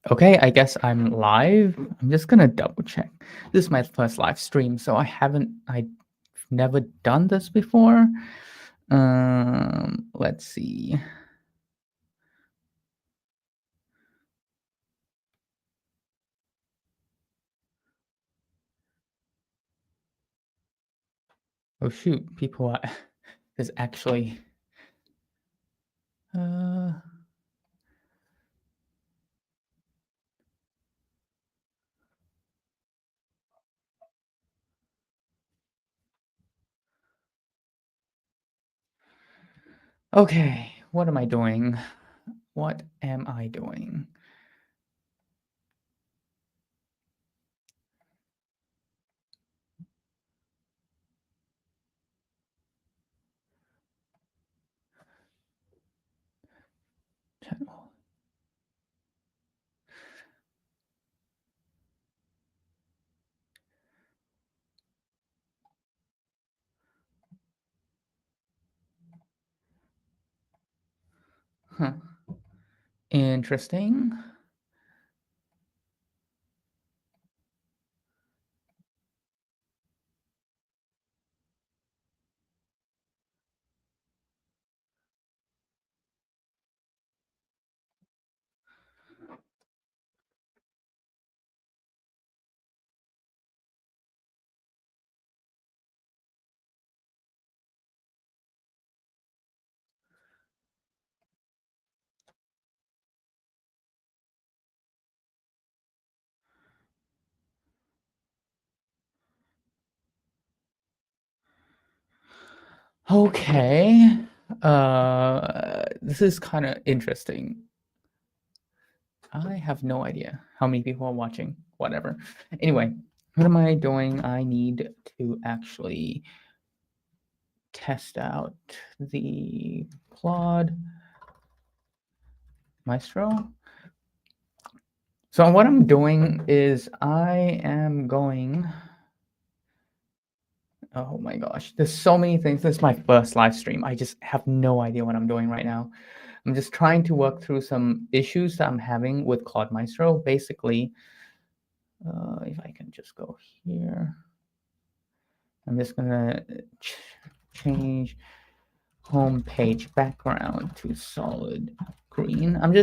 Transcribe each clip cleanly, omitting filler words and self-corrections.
Okay, I guess I'm live. I'm just gonna double check. This is my first live stream, so I've never done this before. Let's see. Oh shoot, people are there's actually uh okay, what am I doing? What am I doing? Channel. Huh. Interesting. Okay. This is kind of interesting. I have no idea how many people are watching. Whatever. Anyway, what am I doing? I need to actually test out the Claude Maestro. So what I'm doing is I am going. Oh my gosh, there's so many things. This is my first live stream. I just have no idea what I'm doing right now. I'm just trying to work through some issues that I'm having with Claude Maestro. Basically, if I can just go here, I'm just gonna change home page background to solid green. Are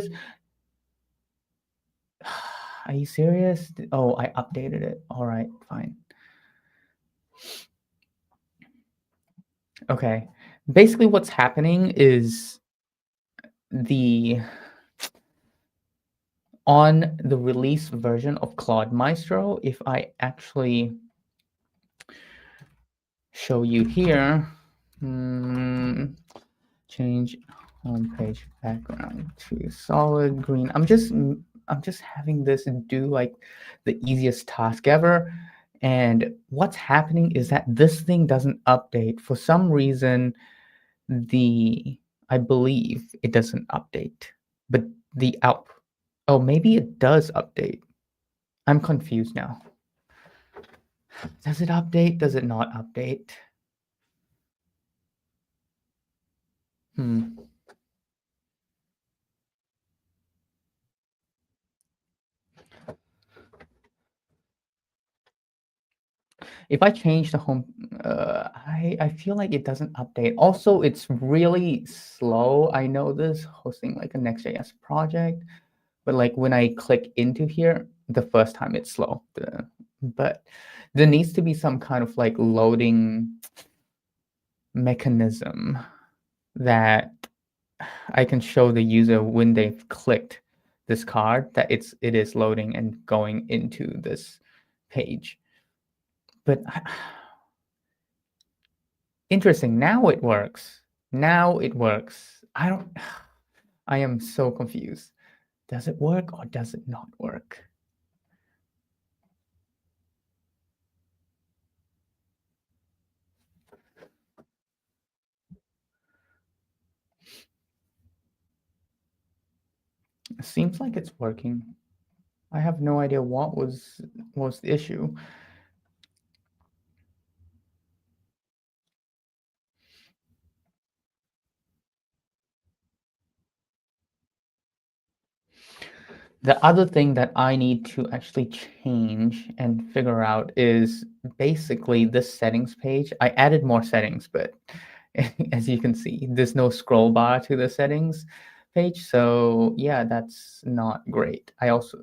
you serious? Oh, I updated it. All right, fine. Okay. Basically, what's happening is the on the release version of Claude Maestro, if I actually show you here, change homepage background to solid green. I'm just having this do like the easiest task ever. And what's happening is that this thing doesn't update. For some reason, I believe it doesn't update, but the out. Oh, maybe it does update. I'm confused now. Does it update? Does it not update? Hmm. If I change the home, I feel like it doesn't update. Also, it's really slow. I know this hosting like a Next.js project, but like when I click into here, the first time it's slow. But there needs to be some kind of like loading mechanism that I can show the user when they've clicked this card that it is loading and going into this page. But interesting. Now it works. Now it works. I don't. I am so confused. Does it work or does it not work? It seems like it's working. I have no idea what was the issue. The other thing that I need to actually change and figure out is basically this settings page. I added more settings, but as you can see, there's no scroll bar to the settings page. So yeah, that's not great. I also,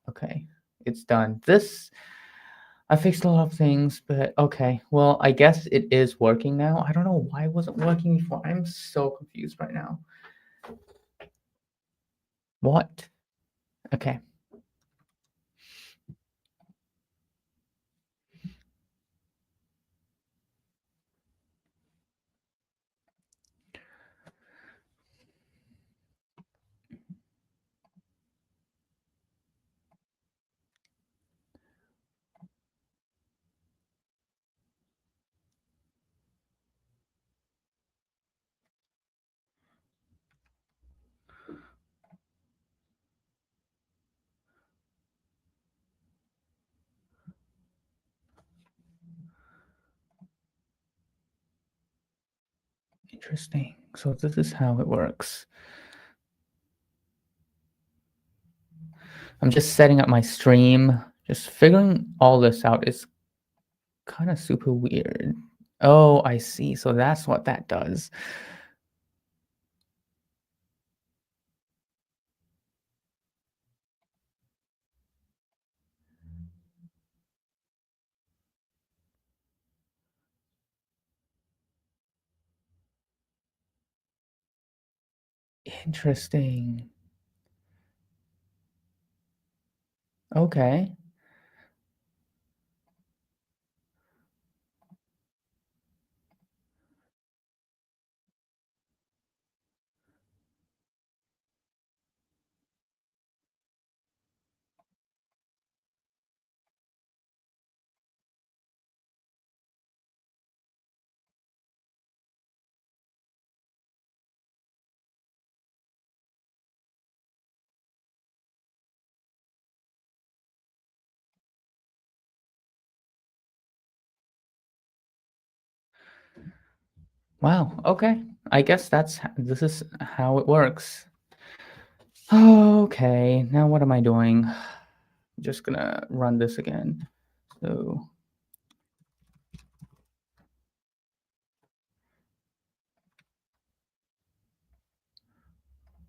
okay, it's done. This, I fixed a lot of things, but okay. Well, I guess it is working now. I don't know why it wasn't working before. I'm so confused right now. What? Okay. Interesting. So this is how it works. I'm just setting up my stream. Just figuring all this out is kind of super weird. Oh, I see. So that's what that does. Interesting. Okay. Wow. Okay. I guess this is how it works. Okay. Now what am I doing? Just gonna run this again. So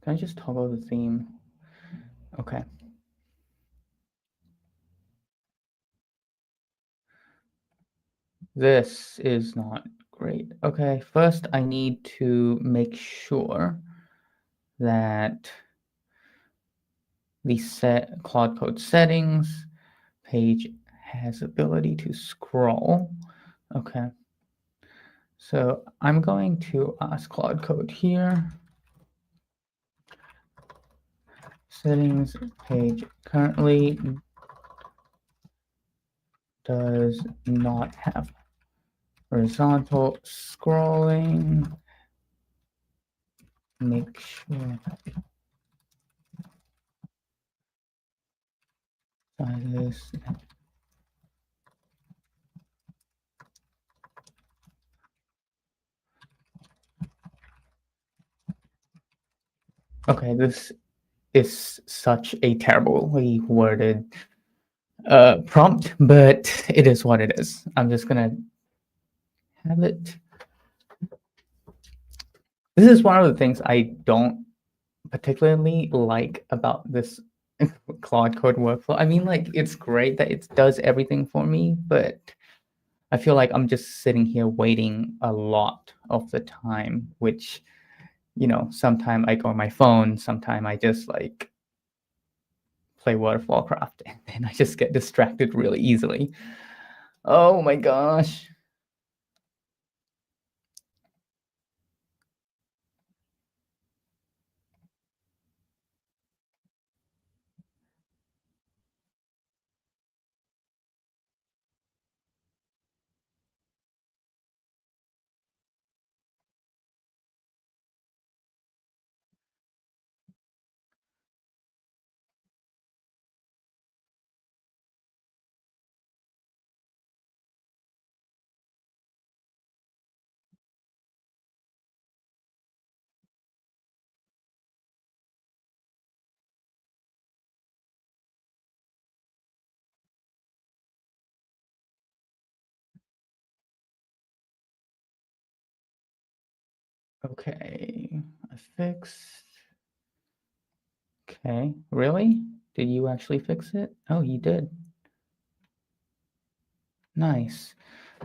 can I just toggle the theme? Okay. This is not great. Okay. First, I need to make sure that the set Claude Code settings page has ability to scroll. Okay. So I'm going to ask Claude Code here. Settings page currently does not have horizontal scrolling. Make sure this. Okay, this is such a terribly worded prompt, but it is what it is. I'm just gonna have it. This is one of the things I don't particularly like about this Claude Code workflow. I mean, like, it's great that it does everything for me, but I feel like I'm just sitting here waiting a lot of the time, which, sometime I go on my phone, sometime I just like play World of Warcraft, and then I just get distracted really easily. Oh my gosh. Okay, I fixed. Okay, really? Did you actually fix it? Oh, you did. Nice.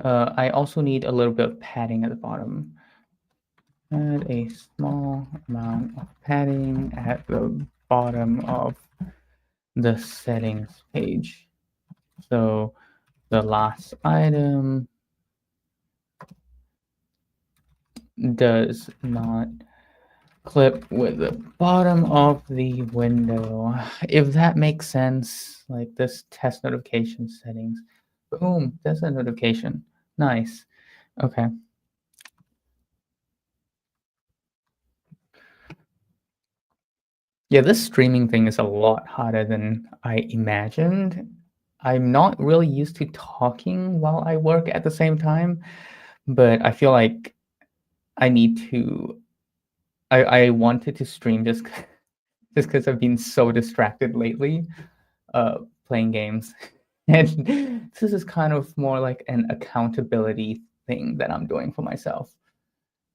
I also need a little bit of padding at the bottom. Add a small amount of padding at the bottom of the settings page. So the last item does not clip with the bottom of the window. If that makes sense, like this test notification settings. Boom, there's a notification. Nice. Okay. Yeah, this streaming thing is a lot harder than I imagined. I'm not really used to talking while I work at the same time, but I feel like I need to. I wanted to stream just just because I've been so distracted lately, playing games, and this is kind of more like an accountability thing that I'm doing for myself.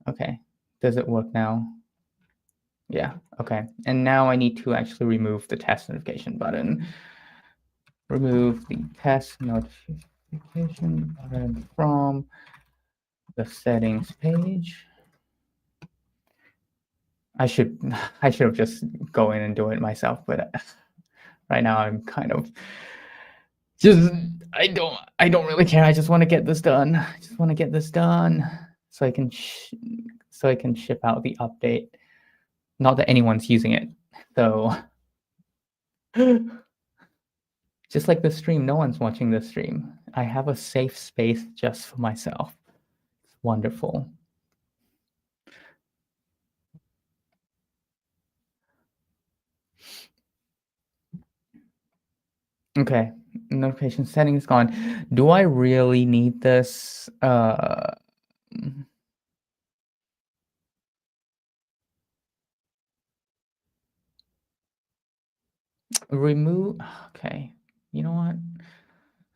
Okay, does it work now? Yeah. Okay, and now I need to actually remove the test notification button. Remove the test notification button from the settings page. I should have just go in and do it myself, but right now I'm kind of just I don't really care. I just want to get this done. I just want to get this done so I can so I can ship out the update. Not that anyone's using it, so just like the stream, no one's watching the stream. I have a safe space just for myself. It's wonderful. Okay, notification setting is gone. Do I really need this? Remove. Okay, you know what?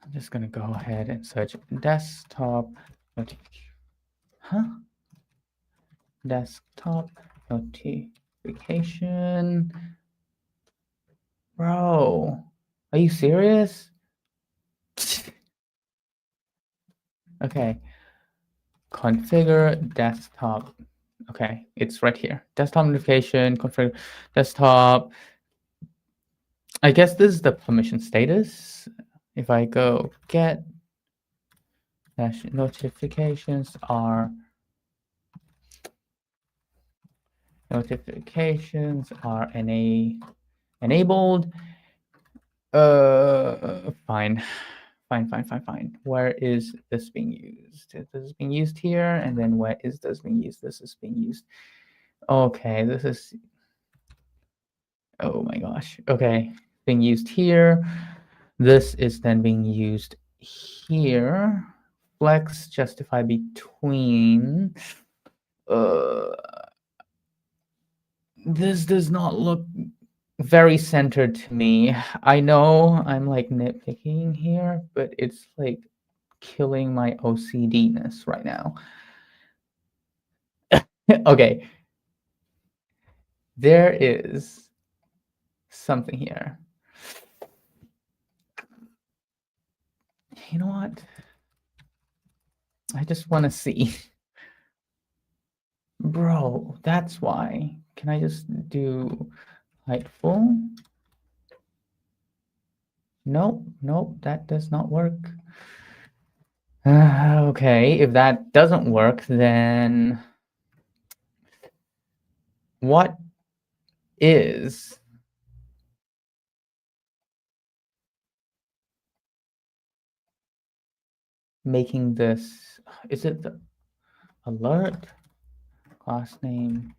I'm just gonna go ahead and search desktop notification. Huh? Desktop notification. Bro, are you serious? Okay, configure desktop. Okay, it's right here. Desktop notification, configure desktop. I guess this is the permission status. If I go get notifications are enabled. Fine. Fine. Where is this being used? This is being used here, and then where is this being used? This is being used. Okay, this is. Oh my gosh. Okay, being used here. This is then being used here. Flex justify between. This does not look very centered to me. I know I'm like nitpicking here, but it's like killing my OCD-ness right now. Okay. There is something here. You know what? I just want to see. Bro, that's why. Can I just do height full? Nope, that does not work. Okay, if that doesn't work, then what is making this? Is it the alert? Class name.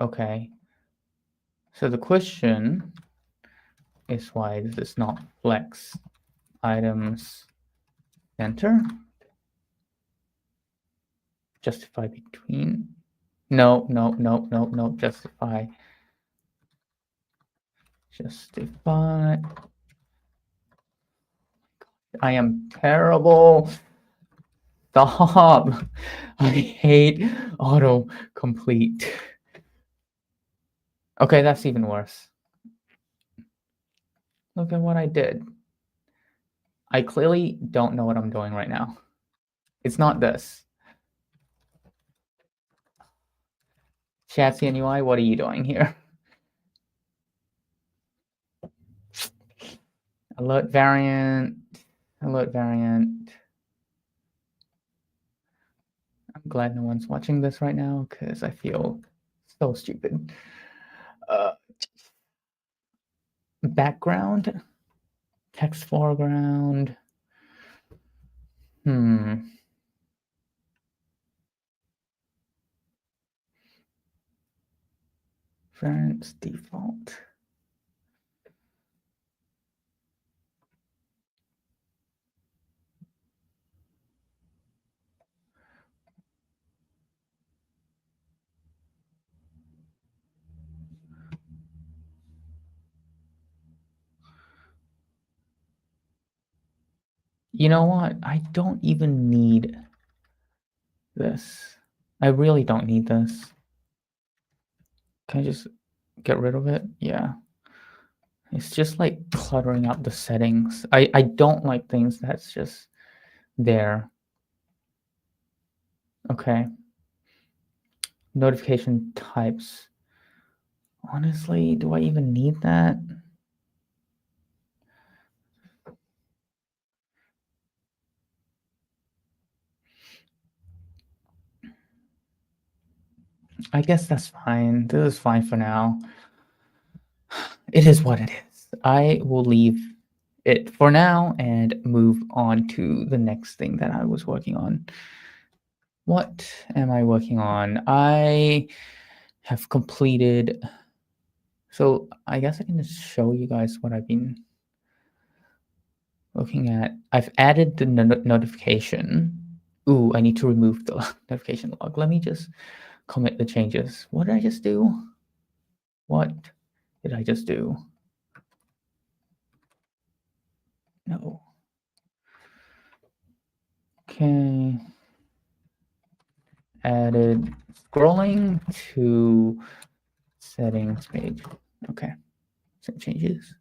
Okay. So the question is why this is not flex items center. Justify between. No. Justify. I am terrible. Stop. I hate autocomplete. Okay, that's even worse. Look at what I did. I clearly don't know what I'm doing right now. It's not this. Chassis and UI, what are you doing here? Alert variant. Alert variant. I'm glad no one's watching this right now because I feel so stupid. Background. Text foreground. Variants default. You know what? I don't even need this. I really don't need this. Can I just get rid of it? Yeah. It's just like cluttering up the settings. I don't like things that's just there. Okay. Notification types. Honestly, do I even need that? I guess that's fine. This is fine for now. It is what it is. I will leave it for now and move on to the next thing that I was working on. What am I working on? I have completed. So I guess I can just show you guys what I've been looking at. I've added the notification. Ooh, I need to remove the notification log. Let me just commit the changes. What did I just do? What did I just do? No. Okay. Added scrolling to settings page. Okay. Save changes.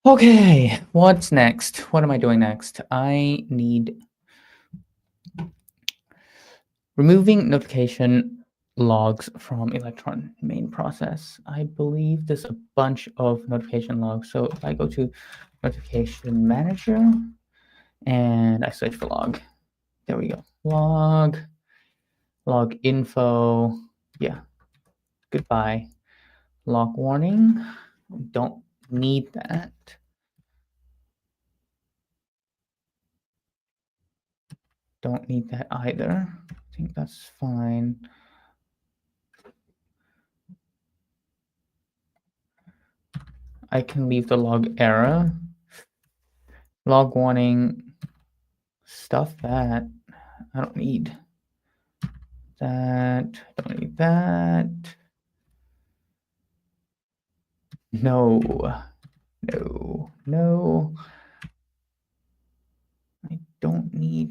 Okay, what's next? What am I doing next? I need removing notification logs from Electron main process. I believe there's a bunch of notification logs. So if I go to notification manager and I search for log, there we go. Log info. Yeah, goodbye. Log warning. Don't need that. Don't need that either. I think that's fine. I can leave the log error. Log warning, stuff that. I don't need that. Don't need that. No. No. No. I don't need.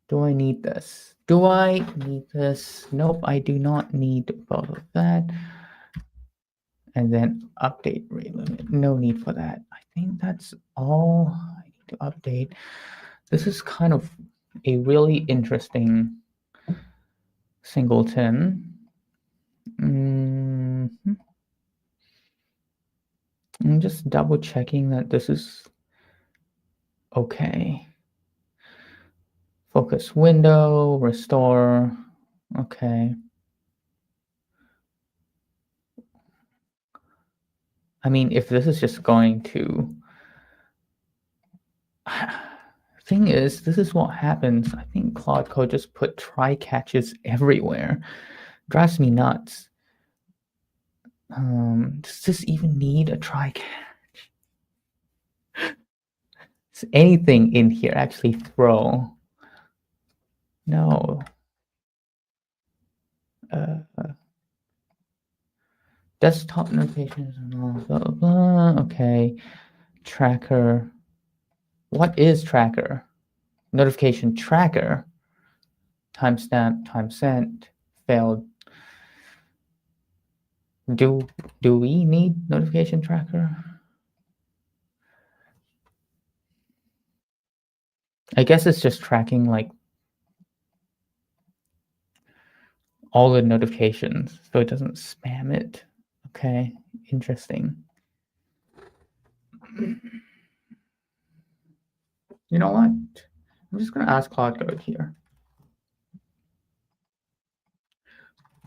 Do I need this? Do I need this? Nope, I do not need both of that. And then update rate limit. No need for that. I think that's all I need to update. This is kind of a really interesting singleton. I'm just double checking that this is okay. Focus window, restore. Okay. I mean, if this is just going to... Thing is, this is what happens. I think Claude Code just put try catches everywhere. Drives me nuts. Does this even need a try catch? Does anything in here actually throw? No. Desktop notifications, blah, blah, blah. Okay. Tracker. What is tracker? Notification tracker. Timestamp, time sent, failed. Do we need notification tracker? I guess it's just tracking like all the notifications so it doesn't spam it. Okay, interesting. You know what? I'm just gonna ask Claude Code here.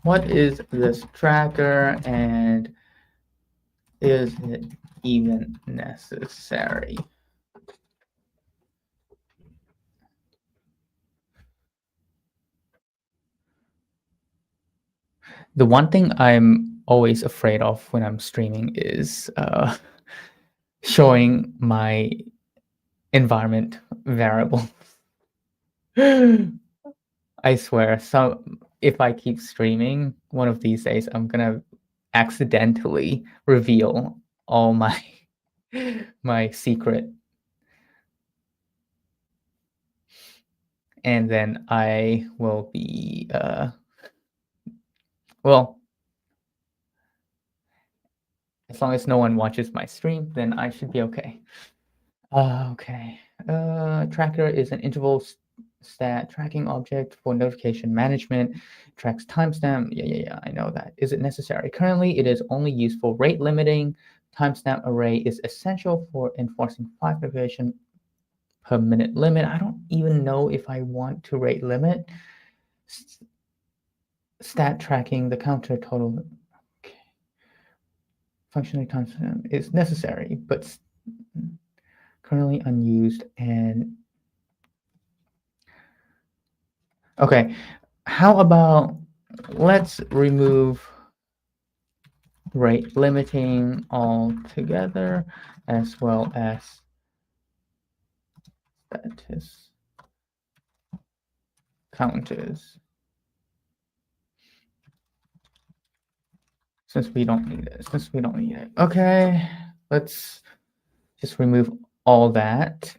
What is this tracker and is it even necessary? The one thing I'm always afraid of when I'm streaming is showing my environment variable. I swear, if I keep streaming, one of these days I'm gonna accidentally reveal all my secret, and then I will be well, as long as no one watches my stream, then I should be okay. Okay. Tracker is an interval stat tracking object for notification management. Tracks timestamp. Yeah, I know that. Is it necessary? Currently, it is only used for rate limiting. Timestamp array is essential for enforcing 5 notification per minute limit. I don't even know if I want to rate limit. Stat tracking, the counter total. Okay. Functionally timestamp is necessary, but currently unused. And okay, how about let's remove rate limiting altogether, as well as status counters, since we don't need it. Okay, let's just remove all that.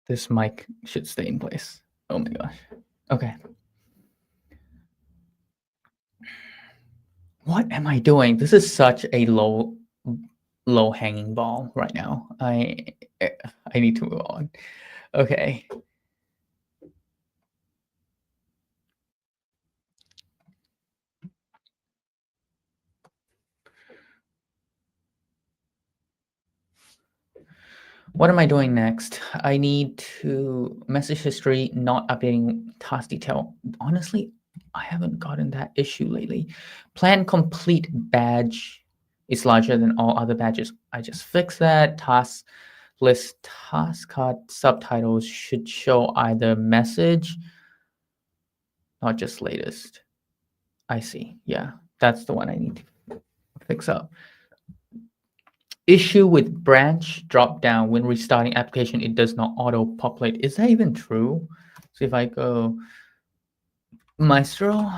This mic should stay in place. Oh my gosh. Okay. What am I doing? This is such a low hanging ball right now. I need to move on. Okay. What am I doing next? I need to message history, not updating task detail. Honestly, I haven't gotten that issue lately. Plan complete badge is larger than all other badges. I just fixed that. Task list task card subtitles should show either message, not just latest. I see. Yeah, that's the one I need to fix up. Issue with branch drop down when restarting application, it does not auto populate. Is that even true? So if I go Maestro,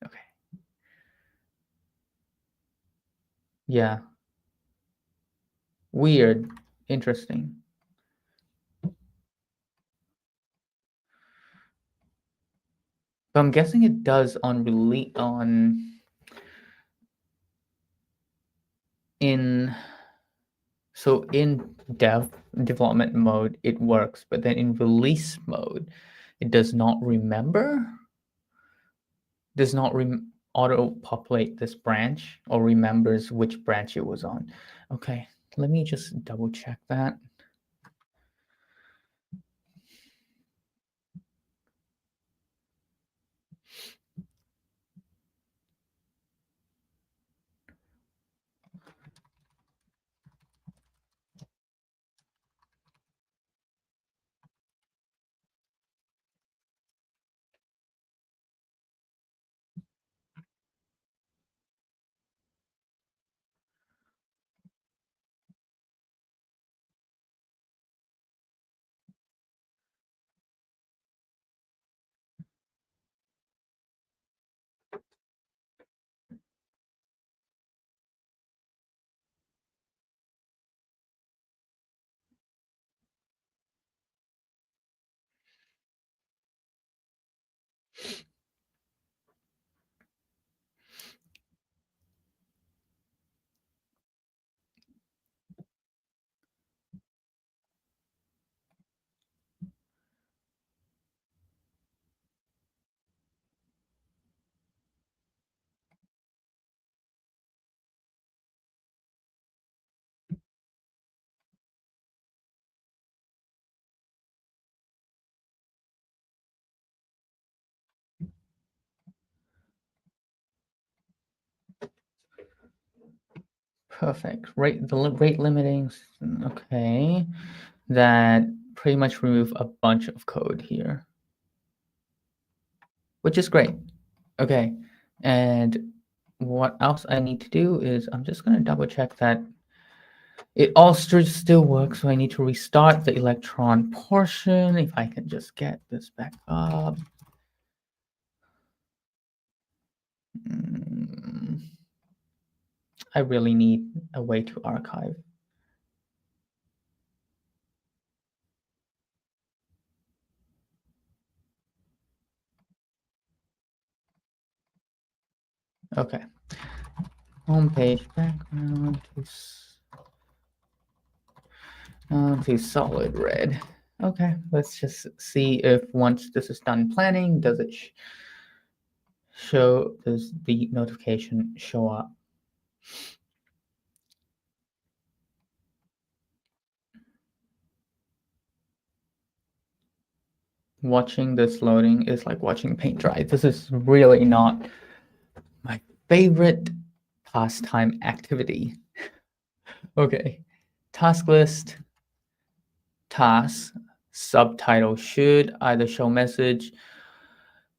okay, yeah, weird, interesting. But I'm guessing it does on release on in so in development mode it works, but then in release mode it does not remember, does not auto populate this branch or remembers which branch it was on. Okay, let me just double check that. Perfect. Rate limiting. Okay, that pretty much remove a bunch of code here, which is great. Okay, and what else I need to do is I'm just gonna double check that it all still works. So I need to restart the electron portion. If I can just get this back up. I really need a way to archive. Okay. Homepage background to solid red. Okay, let's just see if once this is done planning, does it does the notification show up? Watching this loading is like watching paint dry. This is really not my favorite pastime activity. Okay, task list, task, subtitle should either show message,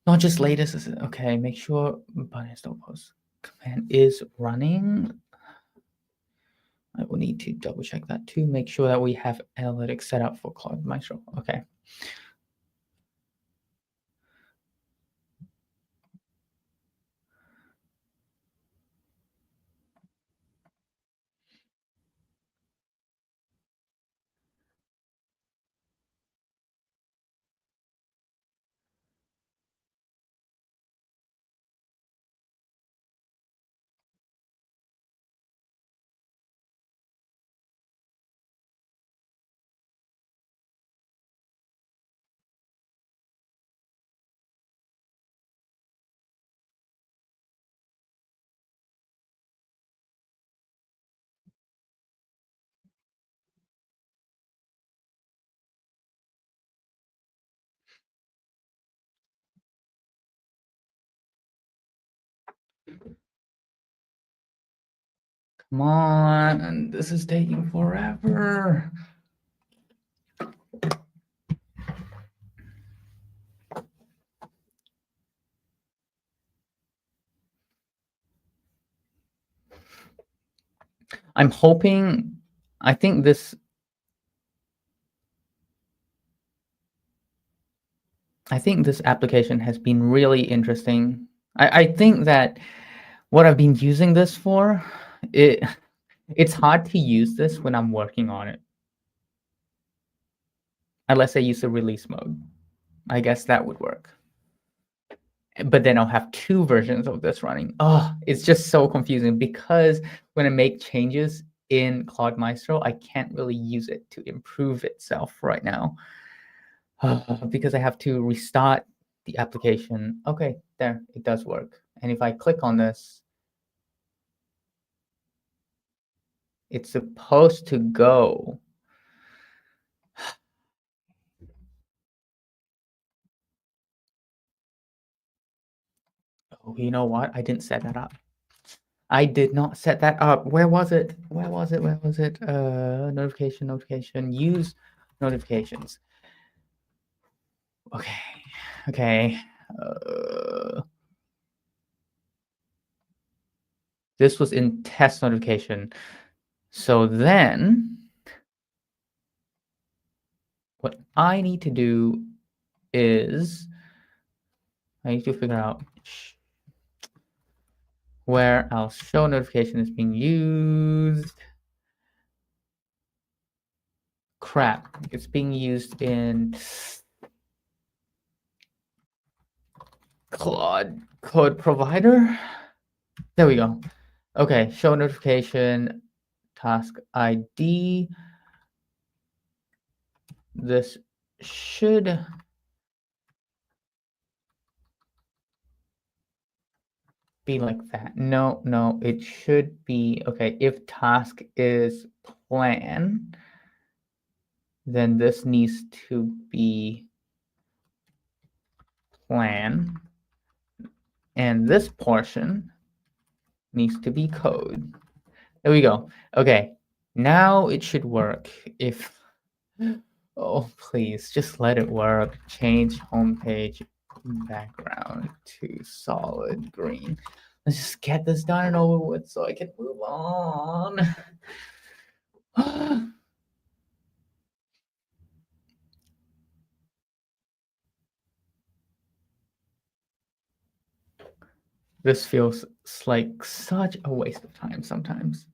not just latest. Okay, make sure button is don't post. Command is running. I will need to double check that too. Make sure that we have analytics set up for Claude Maestro. Okay. Come on, this is taking forever. I'm hoping, I think this application has been really interesting. I think that what I've been using this for, it's hard to use this when I'm working on it. Unless I use the release mode. I guess that would work. But then I'll have two versions of this running. Oh, it's just so confusing because when I make changes in Claude Maestro, I can't really use it to improve itself right now. Because I have to restart the application. Okay, there, it does work. And if I click on this, it's supposed to go. Oh, you know what? I didn't set that up. I did not set that up. Where was it? Where was it? Where was it? Notification, use notifications. Okay, okay. This was in test notification. So then what I need to do is I need to figure out where our show notification is being used. Crap, it's being used in Claude Code Provider. There we go. Okay, show notification, task ID. This should be like that. No, no, it should be, okay, if task is plan, then this needs to be plan, and this portion needs to be code. There we go. Okay, now it should work. If, oh, please, just let it work. Change homepage background to solid green. Let's just get this done and over with so I can move on. This feels like such a waste of time sometimes.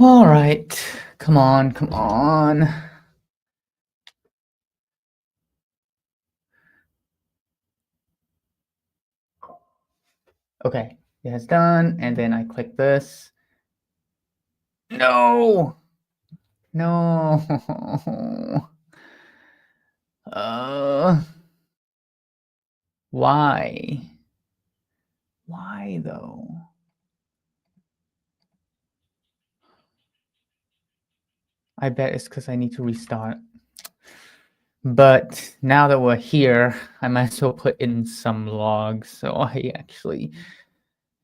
All right, come on, come on. Okay, it's done, and then I click this. No, no. Why? Why though? I bet it's because I need to restart. But now that we're here, I might as well put in some logs so I actually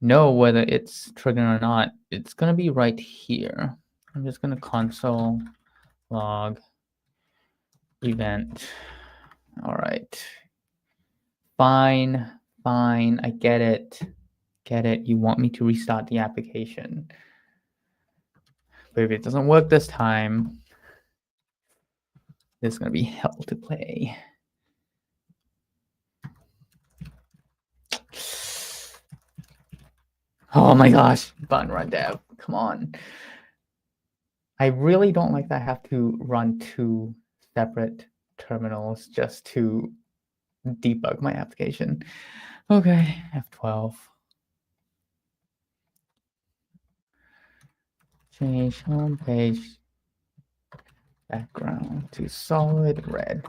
know whether it's triggering or not. It's going to be right here. I'm just going to console log event. All right. Fine. I get it. You want me to restart the application. But if it doesn't work this time, it's going to be hell to play. Oh my gosh, button run dev, come on. I really don't like that I have to run 2 separate terminals just to debug my application. Okay, F12. Change homepage background to solid red.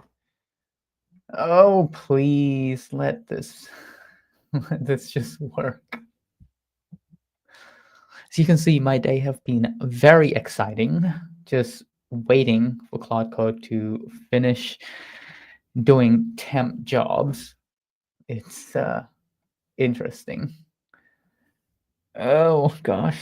Oh, please let this just work. So you can see my day have been very exciting, just waiting for Claude Code to finish doing temp jobs. It's interesting. Oh gosh.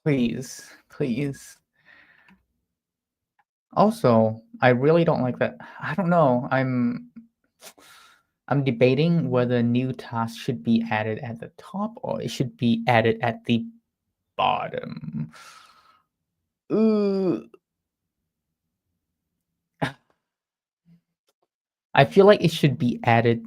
Please. Also, I really don't like that. I don't know. I'm debating whether new tasks should be added at the top or it should be added at the bottom. Ooh. I feel like it should be added.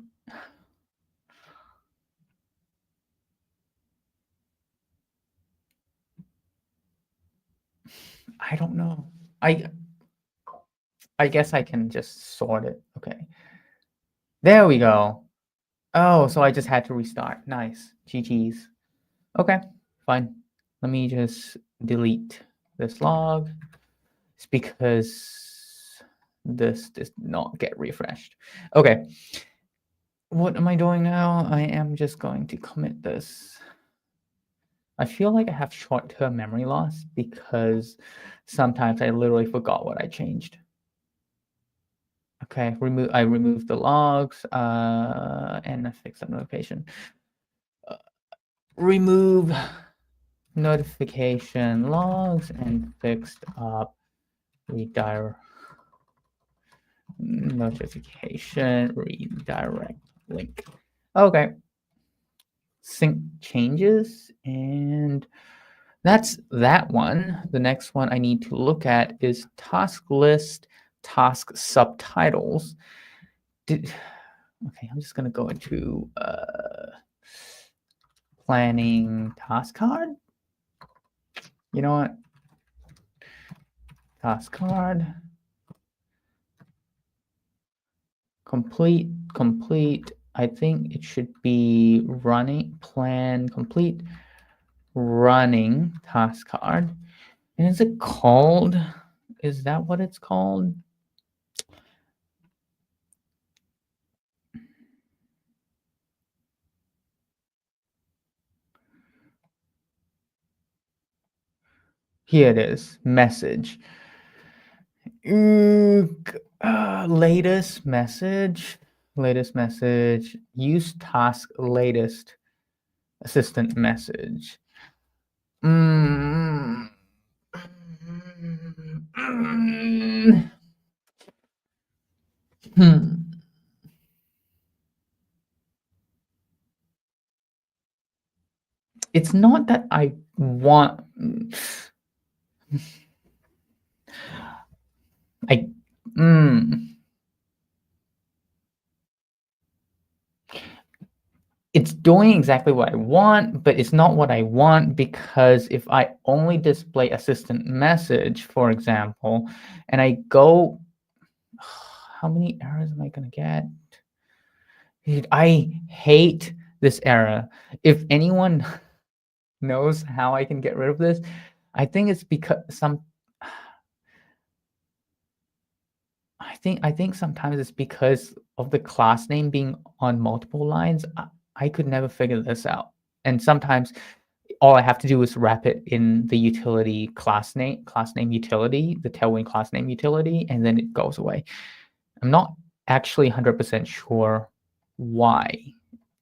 I don't know. I guess I can just sort it. Okay. There we go. Oh, so I just had to restart. Nice. GG's. Okay, fine. Let me just delete this log. It's because this does not get refreshed. Okay. What am I doing now? I am just going to commit this. I feel like I have short-term memory loss because sometimes I literally forgot what I changed. Okay, I removed the logs and I fixed that notification. Remove notification logs and fixed up redirect notification redirect link. Okay. Sync changes, and that's that one. The next one I need to look at is task list, task subtitles. Okay, I'm just gonna go into planning task card. You know what? Task card. Complete. I think it should be running, plan, complete, running task card. And is it called? Is that what it's called? Here it is, message. Latest message, use task latest assistant message. It's not that I want. I. It's doing exactly what I want, but it's not what I want because if I only display assistant message, for example, and I go, how many errors am I gonna get? Dude, I hate this error. If anyone knows how I can get rid of this, I think it's because I think sometimes it's because of the class name being on multiple lines. I could never figure this out. And sometimes all I have to do is wrap it in the utility class name utility, the Tailwind class name utility, and then it goes away. I'm not actually 100% sure why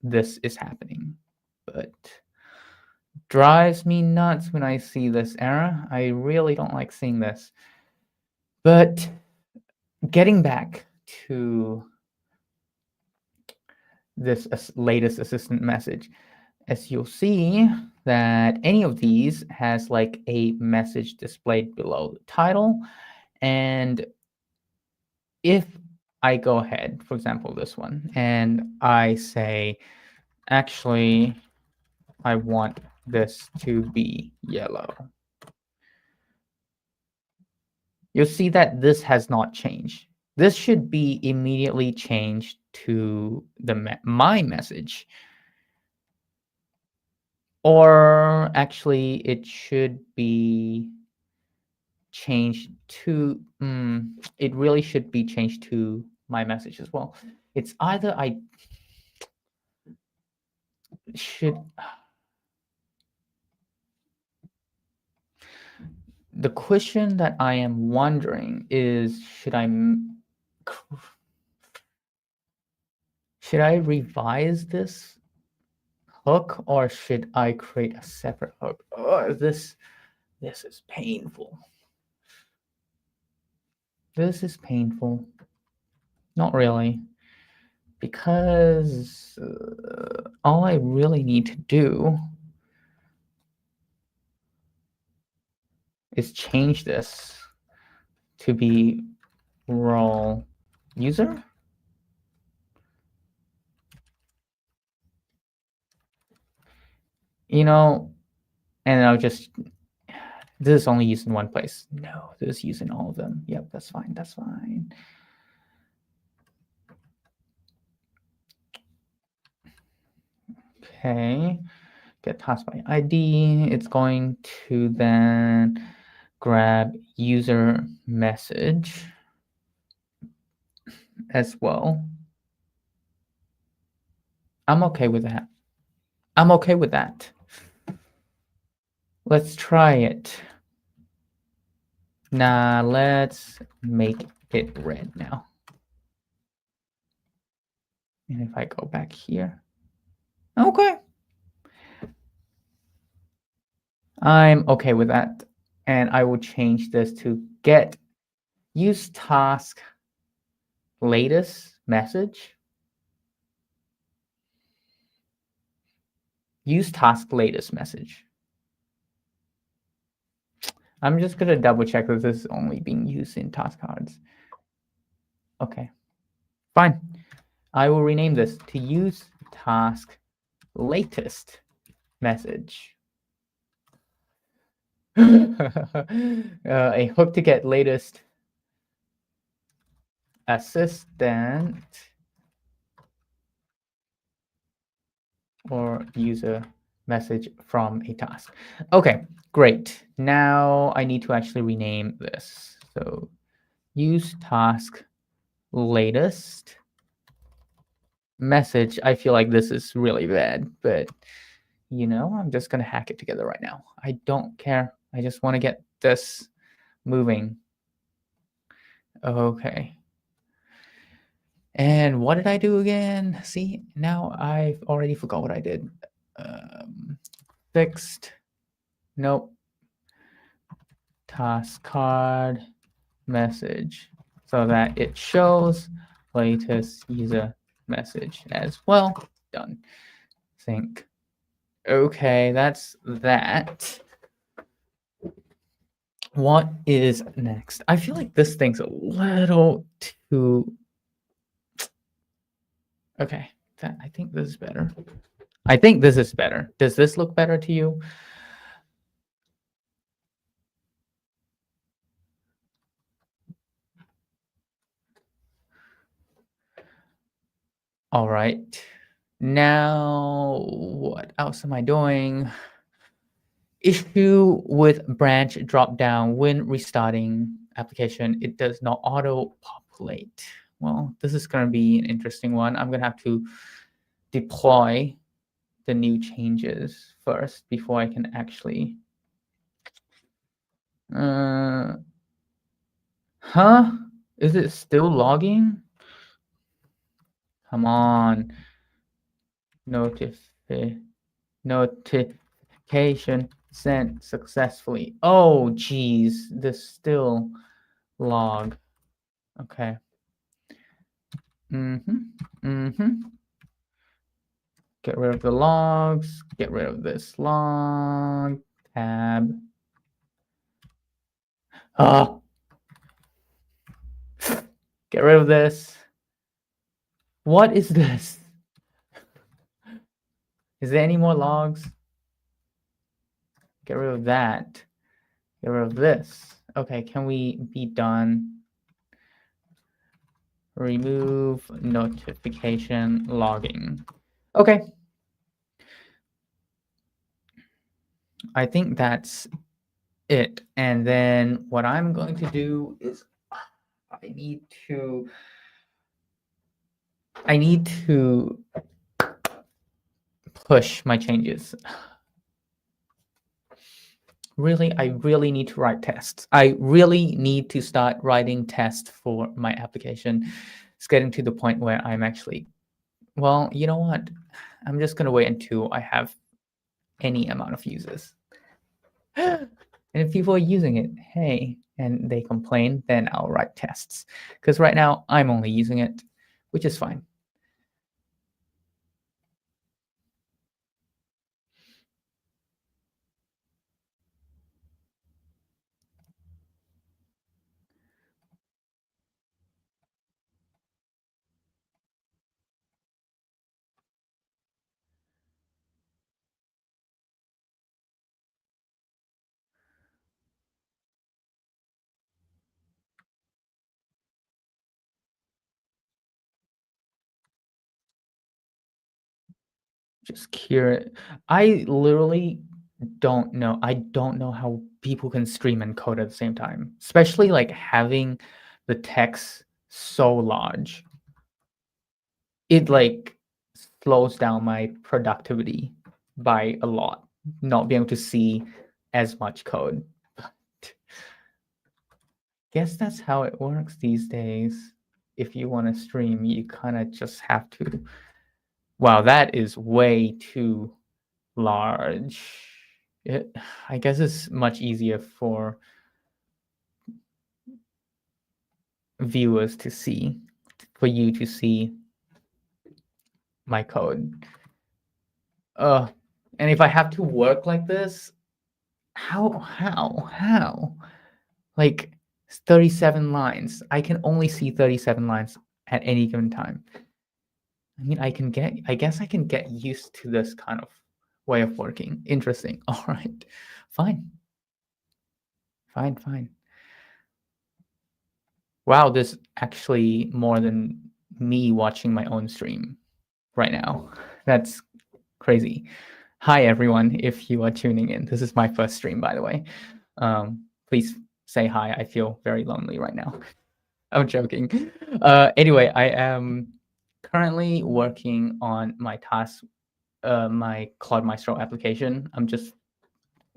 this is happening, but drives me nuts when I see this error. I really don't like seeing this. But getting back to this latest assistant message, as you'll see that any of these has like a message displayed below the title. And if I go ahead, for example, this one, and I say, actually, I want this to be yellow, you'll see that this has not changed. This should be immediately changed to the my message. Or actually, it should be changed to, it really should be changed to my message as well. It's either I should, the question that I am wondering is, should I revise this hook or should I create a separate hook? Oh, this is painful. This is painful. Not really. Because all I really need to do is change this to be role user. You know, and I'll just, this is only used in one place. No, this is used in all of them. Yep, that's fine. That's fine. Okay, get task by ID. It's going to then grab user message as well. I'm okay with that. I'm okay with that. Let's try it. Now let's make it red now. And if I go back here, okay. I'm okay with that. And I will change this to get use task latest message. Use task latest message. I'm just going to double check that this is only being used in task cards. Okay, fine. I will rename this to use task latest message. A hook to get latest assistant or user message from a task. Okay, great. Now I need to actually rename this. So use task latest message. I feel like this is really bad, but you know, I'm just gonna hack it together right now. I don't care. I just want to get this moving. Okay. And what did I do again? See, now I've already forgot what I did. Fixed. Nope. Task card message so that it shows latest user message as well. Done. Sync. Okay, that's that. What is next? I feel like this thing's a little too. Okay, I think this is better. I think this is better. Does this look better to you? All right. Now, what else am I doing? Issue with branch drop down when restarting application. It does not auto populate. Well, this is going to be an interesting one. I'm going to have to deploy the new changes first before I can actually. Huh? Is it still logging? Come on. Notification sent successfully. Oh, geez. This still log. Okay. Get rid of the logs. Get rid of this log. Tab. Oh. Get rid of this. What is this? Is there any more logs? Get rid of that. Get rid of this. Okay, can we be done? Remove notification logging. Okay. I think that's it. And then what I'm going to do is I need to push my changes. Really, I really need to write tests. I really need to start writing tests for my application. It's getting to the point where I'm actually, well, you know what? I'm just going to wait until I have any amount of users. And if people are using it, hey, and they complain, then I'll write tests. Because right now, I'm only using it, which is fine. Just curious. I literally don't know. I don't know how people can stream and code at the same time, especially like having the text so large. It like slows down my productivity by a lot, not being able to see as much code. But guess that's how it works these days. If you want to stream, you kind of just have to. Wow, that is way too large. I guess it's much easier for viewers to see, for you to see my code. And if I have to work like this, how? Like 37 lines. I can only see 37 lines at any given time. I mean, I guess I can get used to this kind of way of working. Interesting. All right. Fine. Wow, there's actually more than me watching my own stream right now. That's crazy. Hi, everyone, if you are tuning in. This is my first stream, by the way. Please say hi. I feel very lonely right now. I'm joking. Anyway, I am currently working on my task, my Claude Maestro application. I'm just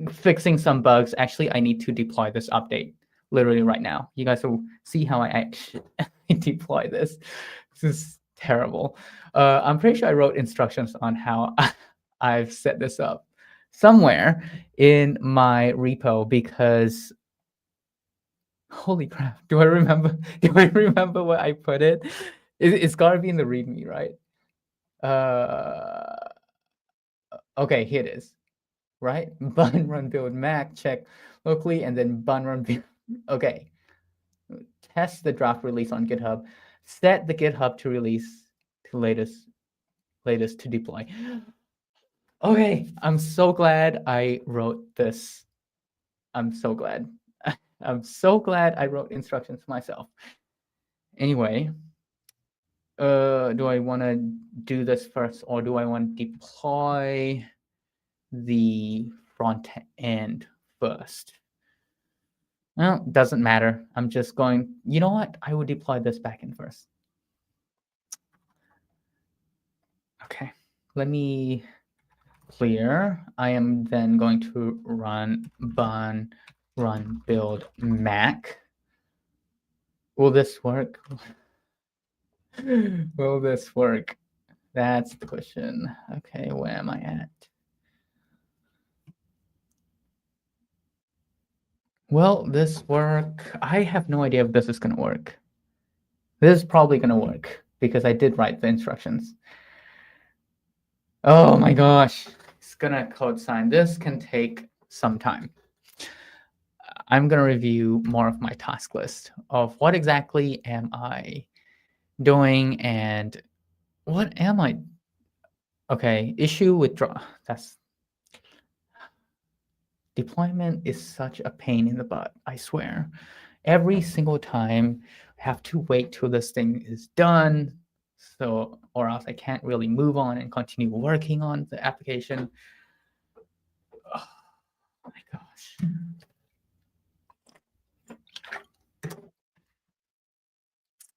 fixing some bugs. Actually, I need to deploy this update literally right now. You guys will see how I actually deploy this. This is terrible. I'm pretty sure I wrote instructions on how I've set this up somewhere in my repo because holy crap, do I remember where I put it? It's got to be in the README, right? Okay, here it is, right? Bun run build Mac, check locally, and then bun run build. Okay. Test the draft release on GitHub. Set the GitHub to release to latest to deploy. Okay, I'm so glad I wrote this. I'm so glad. I'm so glad I wrote instructions myself. Anyway, do I want to do this first, or do I want to deploy the front end first? Well, doesn't matter. I'm just going, you know what? I will deploy this backend first. Okay, let me clear. I am then going to run bun run build Mac. Will this work? Will this work? That's the question. Okay, where am I at? Will this work? I have no idea if this is going to work. This is probably going to work because I did write the instructions. Oh my gosh. It's going to code sign. This can take some time. I'm going to review more of my task list of what exactly am I doing and what am I? Okay, issue withdraw. That's deployment is such a pain in the butt, I swear. Every single time I have to wait till this thing is done. So, or else I can't really move on and continue working on the application. Oh my gosh.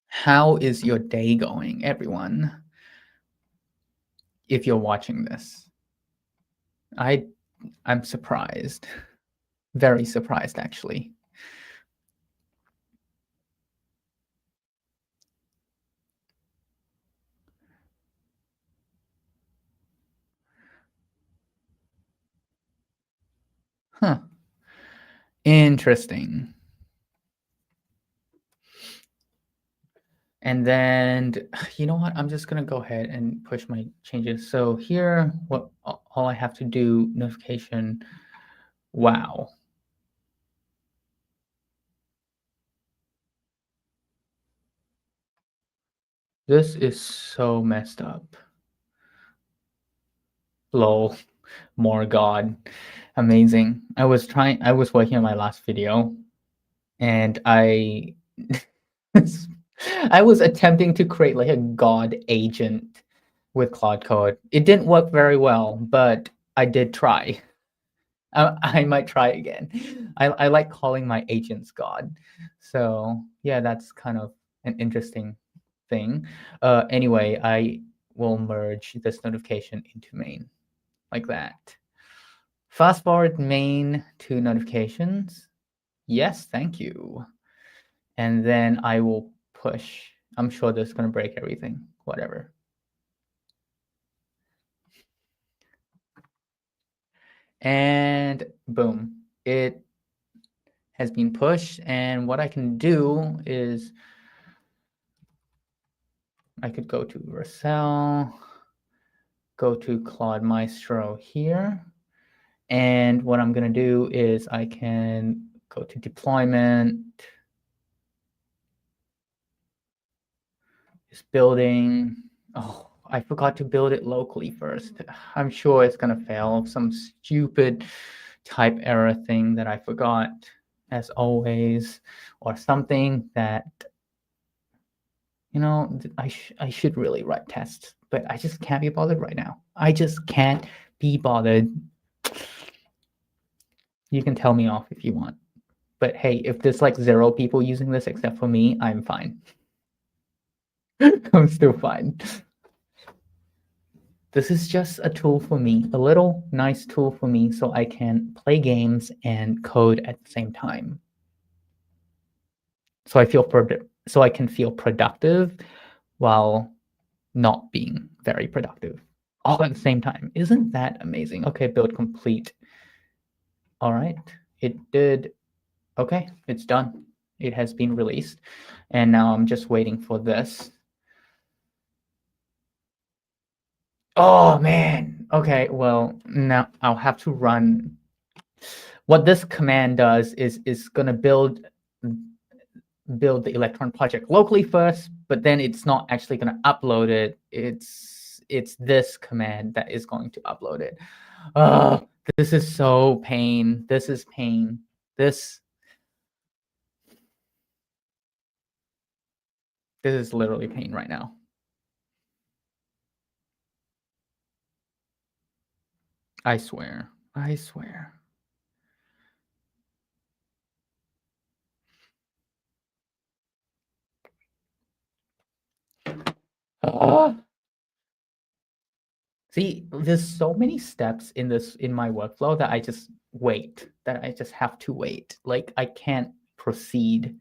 How is your day going, everyone? If you're watching this, I'm surprised, very surprised actually. Huh. Interesting. And then, you know what? I'm just gonna go ahead and push my changes. So here, what all I have to do, notification. Wow. This is so messed up. Lol. More God. Amazing. I was working on my last video and I I was attempting to create like a God agent with Claude Code. It didn't work very well, but I did try. I might try again. I like calling my agents God. So yeah, that's kind of an interesting thing. Anyway, I will merge this notification into main like that. Fast forward main to notifications. Yes, thank you. And then I will push. I'm sure this is going to break everything, whatever. And boom, it has been pushed. And what I can do is I could go to Vercel, go to Claude Maestro here. And what I'm going to do is I can go to deployment, it's building. Oh, I forgot to build it locally first. I'm sure it's going to fail. Some stupid type error thing that I forgot, as always, or something that, you know, I should really write tests, but I just can't be bothered right now. I just can't be bothered. You can tell me off if you want. But hey, if there's like 0 people using this except for me, I'm fine. I'm still fine. This is just a tool for me, a little nice tool for me so I can play games and code at the same time. So I can feel productive while not being very productive all at the same time. Isn't that amazing? Okay, build complete. All right, it did. Okay, it's done. It has been released. And now I'm just waiting for this. Oh man, Okay, well, now I'll have to run. What this command does is gonna build the Electron project locally first, but then it's not actually gonna upload it. It's this command that is going to upload it. This is so pain. This is pain. This is literally pain right now. I swear. I swear. See, there's so many steps in my workflow that I just wait, that I just have to wait. Like I can't proceed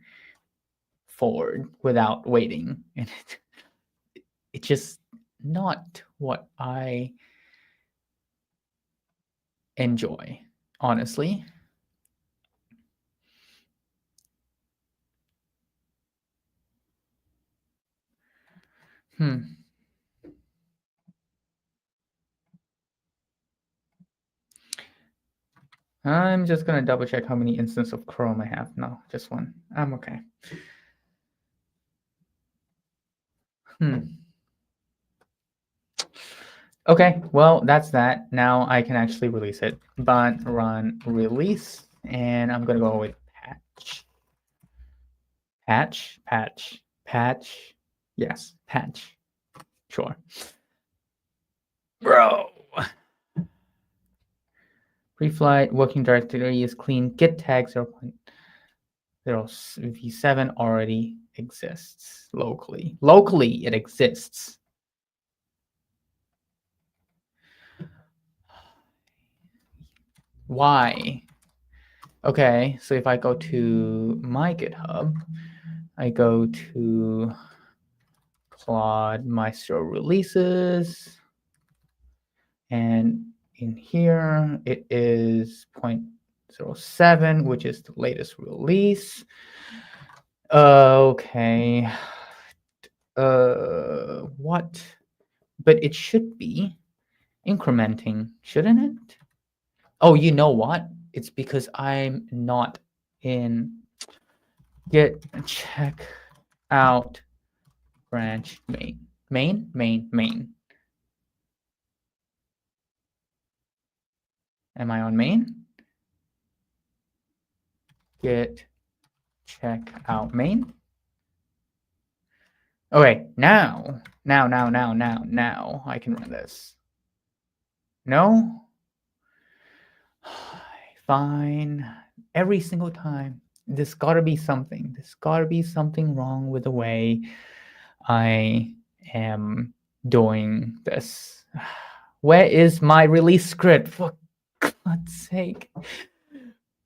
forward without waiting. And it's just not what I enjoy, honestly. I'm just gonna double check how many instances of Chrome I have. No, just one. I'm okay. Okay, well, that's that. Now I can actually release it. But run release, and I'm gonna go with patch. Patch. Yes, patch. Sure. Bro. Pre-flight working directory is clean. Git tag 0.0 v7 already exists locally. Locally, it exists. Why? Okay, so if I go to my GitHub, I go to Claude Maestro releases, and in here it is 0.07, which is the latest release. Okay. What? But it should be incrementing, shouldn't it? Oh, you know what? It's because I'm not in git check out branch main. Main. Am I on main? Git check out main. Okay, now I can run this. No? Fine. Every single time. There's gotta be something. There's gotta be something wrong with the way I am doing this. Where is my release script? For God's sake.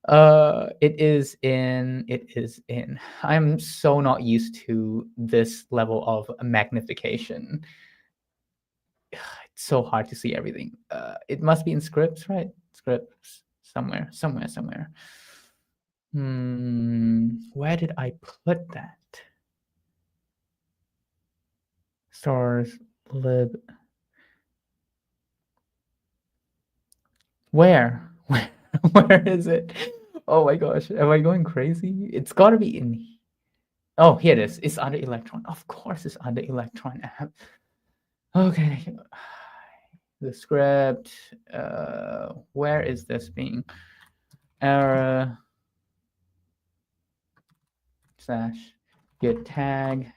It is in. I'm so not used to this level of magnification. It's so hard to see everything. It must be in scripts, right? Scripts somewhere. Where did I put that? Stars lib. Where? Where is it? Oh my gosh, am I going crazy? It's got to be in. Oh, here it is. It's under Electron. Of course, it's under Electron app. Okay. The script. Where is this being? Error / git tag.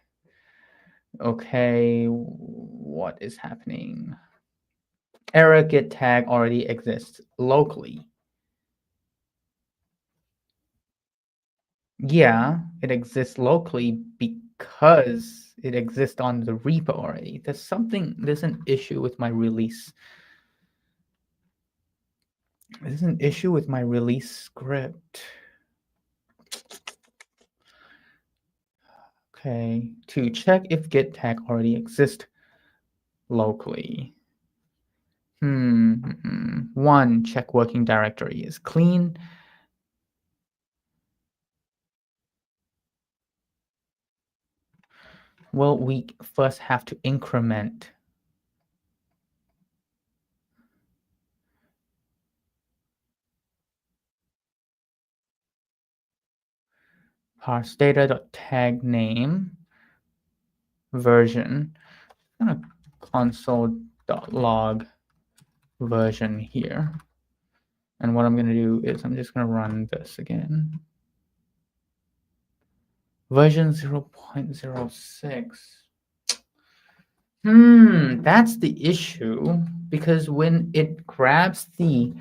Okay, what is happening? Error git tag already exists locally. Yeah, it exists locally because it exists on the repo already. There's an issue with my release. There's an issue with my release script. Okay, to check if git tag already exists locally. 1, check working directory is clean. Well, we first have to increment. parse data.tag name version. I'm gonna console.log version here. And what I'm gonna do is I'm just gonna run this again. Version 0.06. That's the issue, because when it grabs the,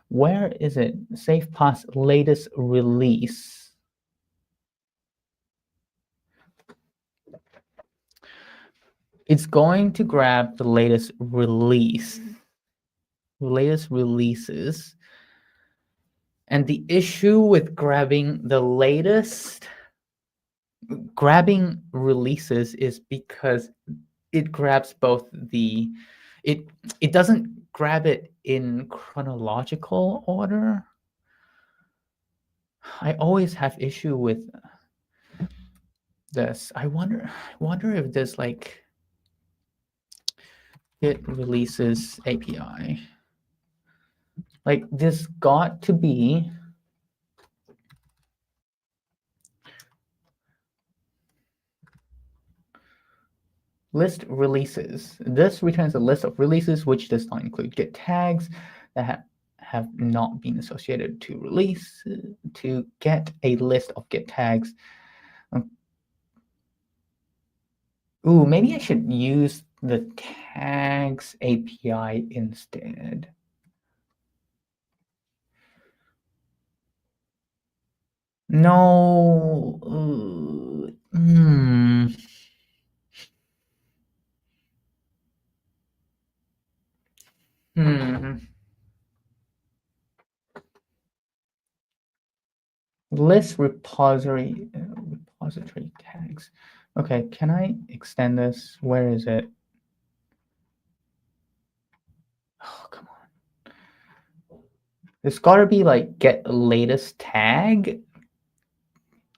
where is it? Safe pass latest release. It's going to grab the latest release, latest releases. And the issue with grabbing the latest, grabbing releases is because it grabs both the, it doesn't grab it in chronological order. I always have issue with this. I wonder if there's like it releases API. Like this got to be list releases. This returns a list of releases which does not include get tags that have not been associated to release. To get a list of get tags. Ooh, maybe I should use the tags API instead. No. List repository tags. Okay, can I extend this? Where is it? Oh, come on. There's got to be like get latest tag.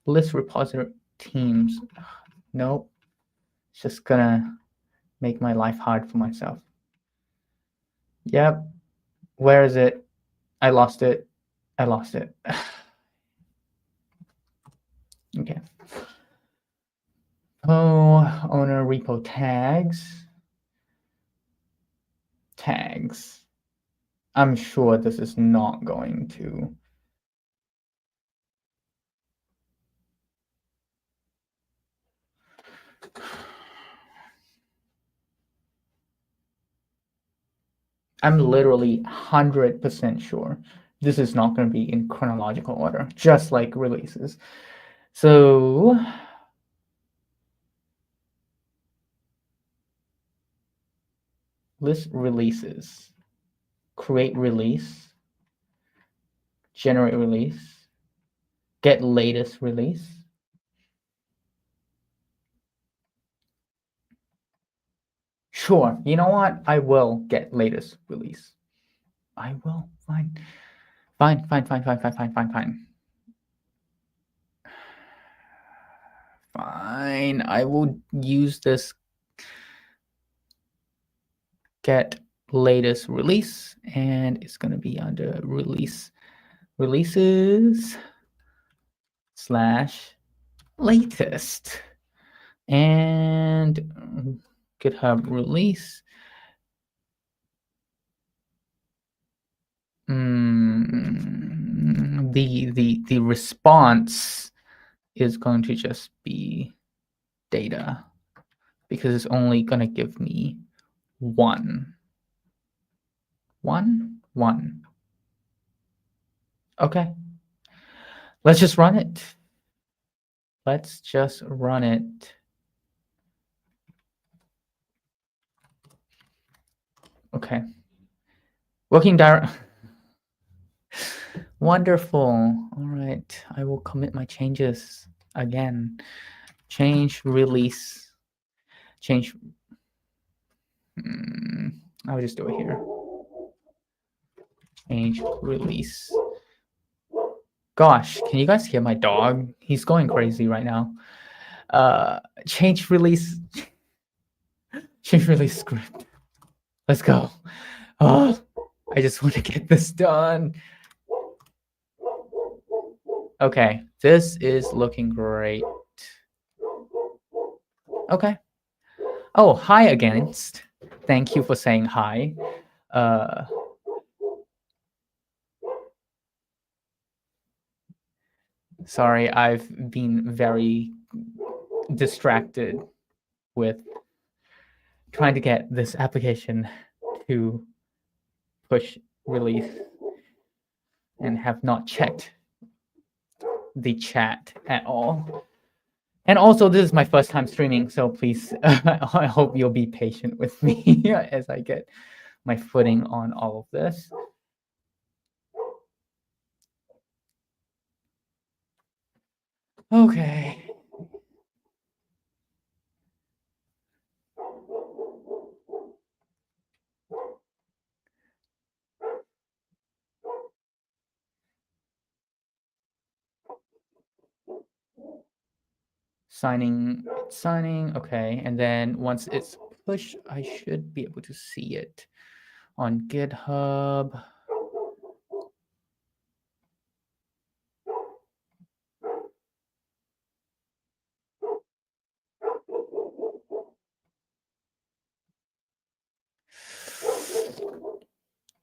List repository teams. Nope. It's just gonna make my life hard for myself. Yep. Where is it? I lost it. I lost it. Okay. Oh, owner repo tags. Tags. I'm sure this is not going to. I'm literally 100% sure this is not going to be in chronological order, just like releases. So list releases, create release, generate release, get latest release. Sure, you know what? I will get latest release. I will. Fine. Fine. Fine. I will use this get latest release, and it's going to be under releases / latest, and GitHub release. The response is going to just be data, because it's only going to give me one. Okay. Let's just run it. Let's just run it. Okay. Working direct. Wonderful. All right. I will commit my changes again. Change release. Change. I'll just do it here. Change release. Gosh, can you guys hear my dog? He's going crazy right now. Change release. Change release script. Let's go. Oh, I just want to get this done. Okay, this is looking great. Okay. Oh, hi against. Thank you for saying hi. Uh, sorry, I've been very distracted with trying to get this application to push release and have not checked the chat at all. And also, this is my first time streaming, so please, I hope you'll be patient with me as I get my footing on all of this. Okay. Signing, okay. And then once it's pushed, I should be able to see it on GitHub.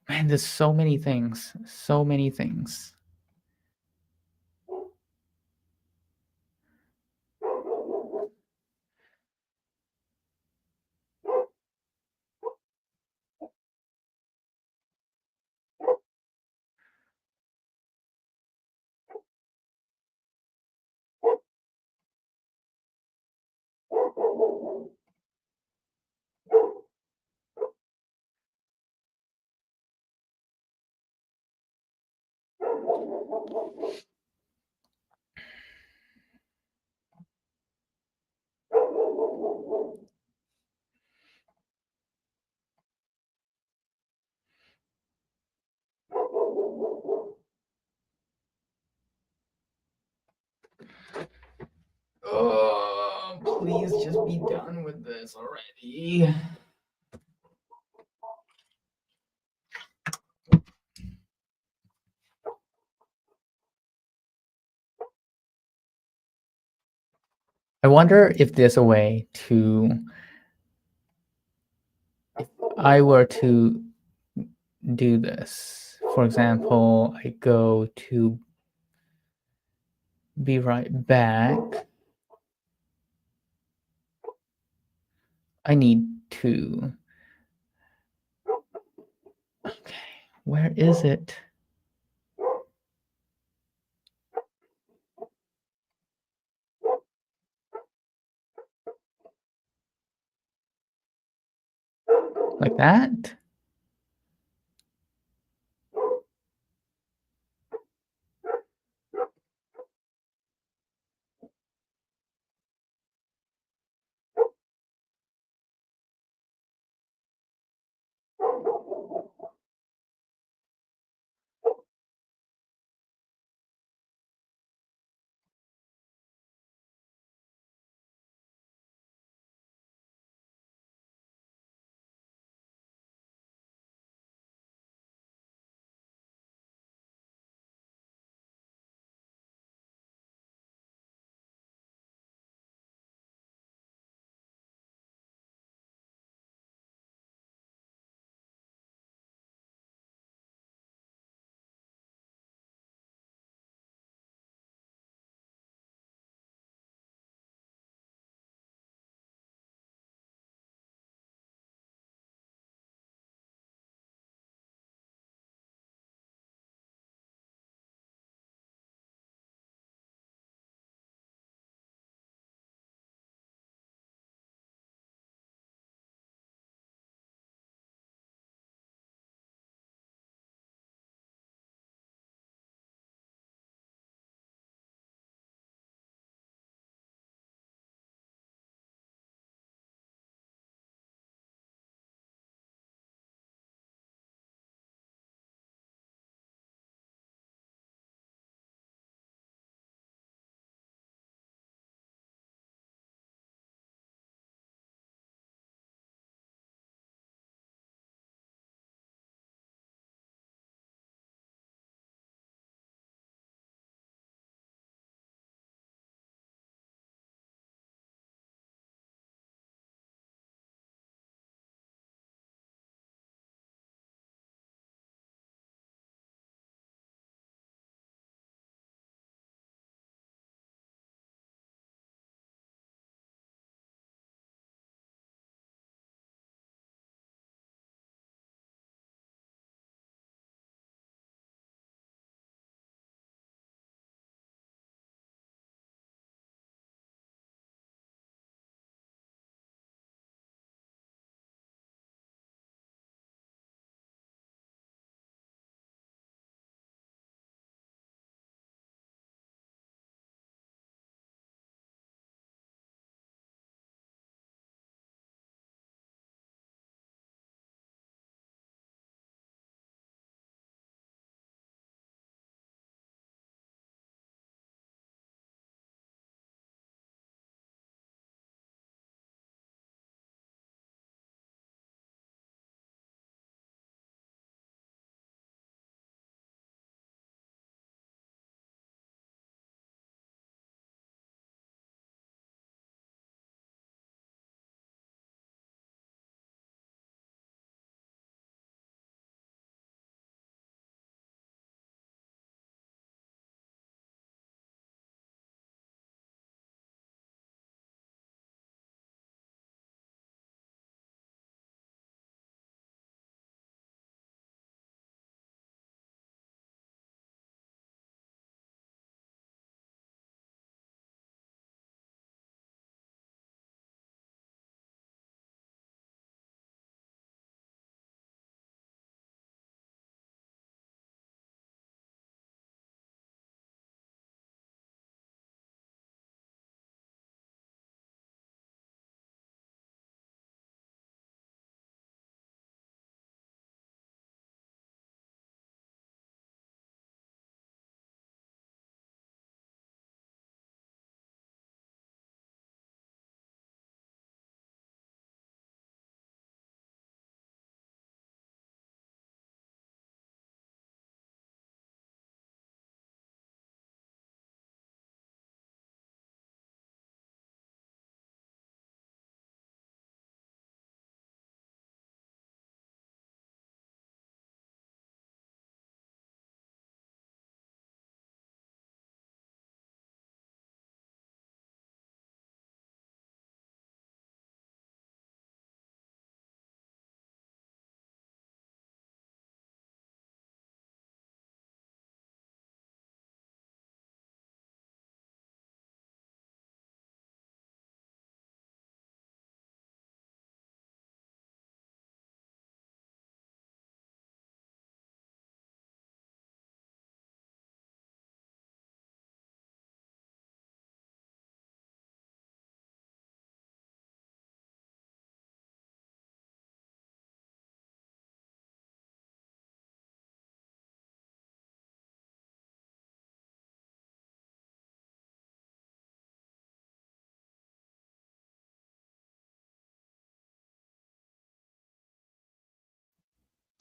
Man, there's so many things, so many things. Oh, please just be done with this already. I wonder if there's a way to, if I were to do this. For example, I go to be right back. I need to. Okay, where is it? Like that?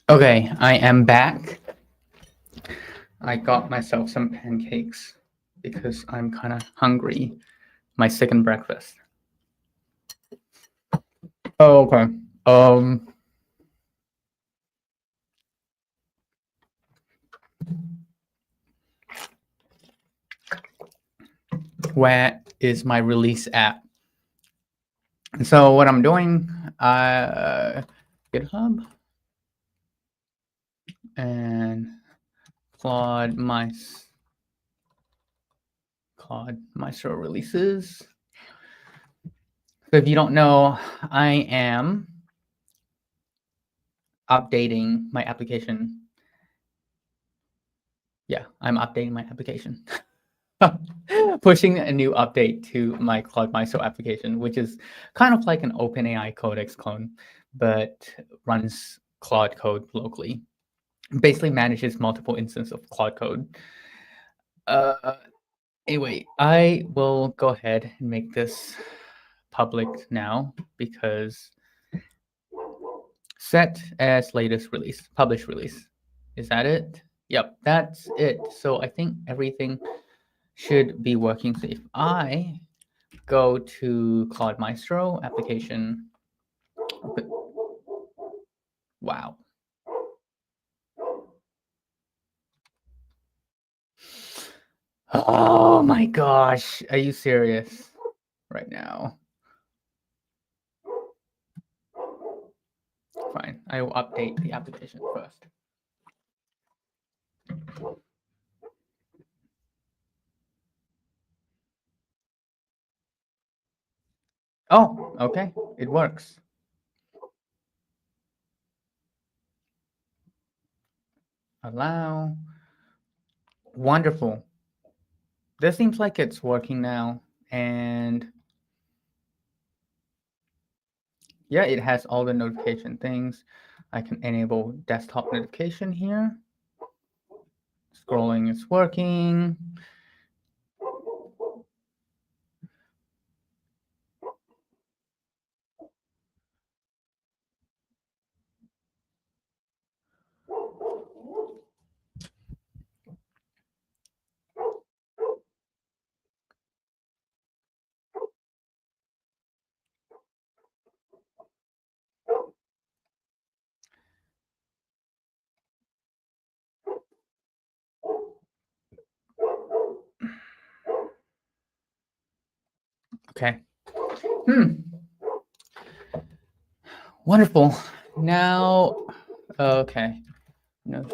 Okay, I am back. I got myself some pancakes because I'm kind of hungry. My second breakfast. Oh, okay. Where is my release app? So what I'm doing, GitHub and Claude Maestro releases. So if you don't know, I am updating my application. Yeah, I'm updating my application. Pushing a new update to my Claude Maestro application, which is kind of like an OpenAI Codex clone, but runs Claude Code locally. Basically manages multiple instances of Claude Code. Anyway, I will go ahead and make this public now because set as latest release, publish release. Is that it? Yep, that's it. So I think everything should be working. So if I go to Claude Maestro application, wow. Oh my gosh, are you serious right now? Fine, I will update the application first. Oh, okay, it works. Allow. Wonderful. This seems like it's working now. And yeah, it has all the notification things. I can enable desktop notification here. Scrolling is working. Okay. Wonderful. Now, okay. No,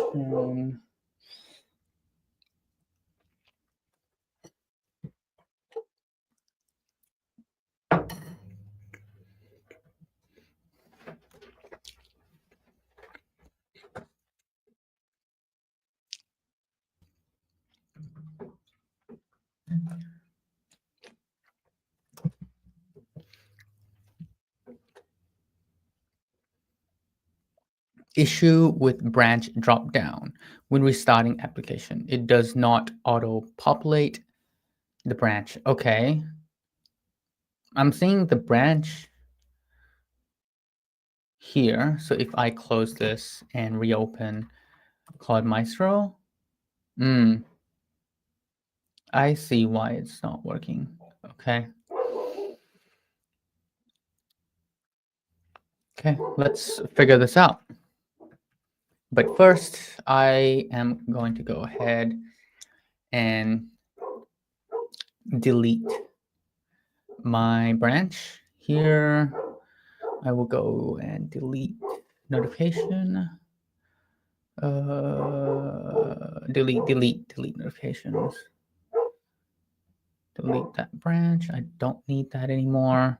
issue with branch dropdown when restarting application. It does not auto-populate the branch. Okay. I'm seeing the branch here. So if I close this and reopen Claude Maestro, I see why it's not working. Okay. Okay, let's figure this out. But first, I am going to go ahead and delete my branch here. I will go and delete notification. Delete notifications. Delete that branch. I don't need that anymore.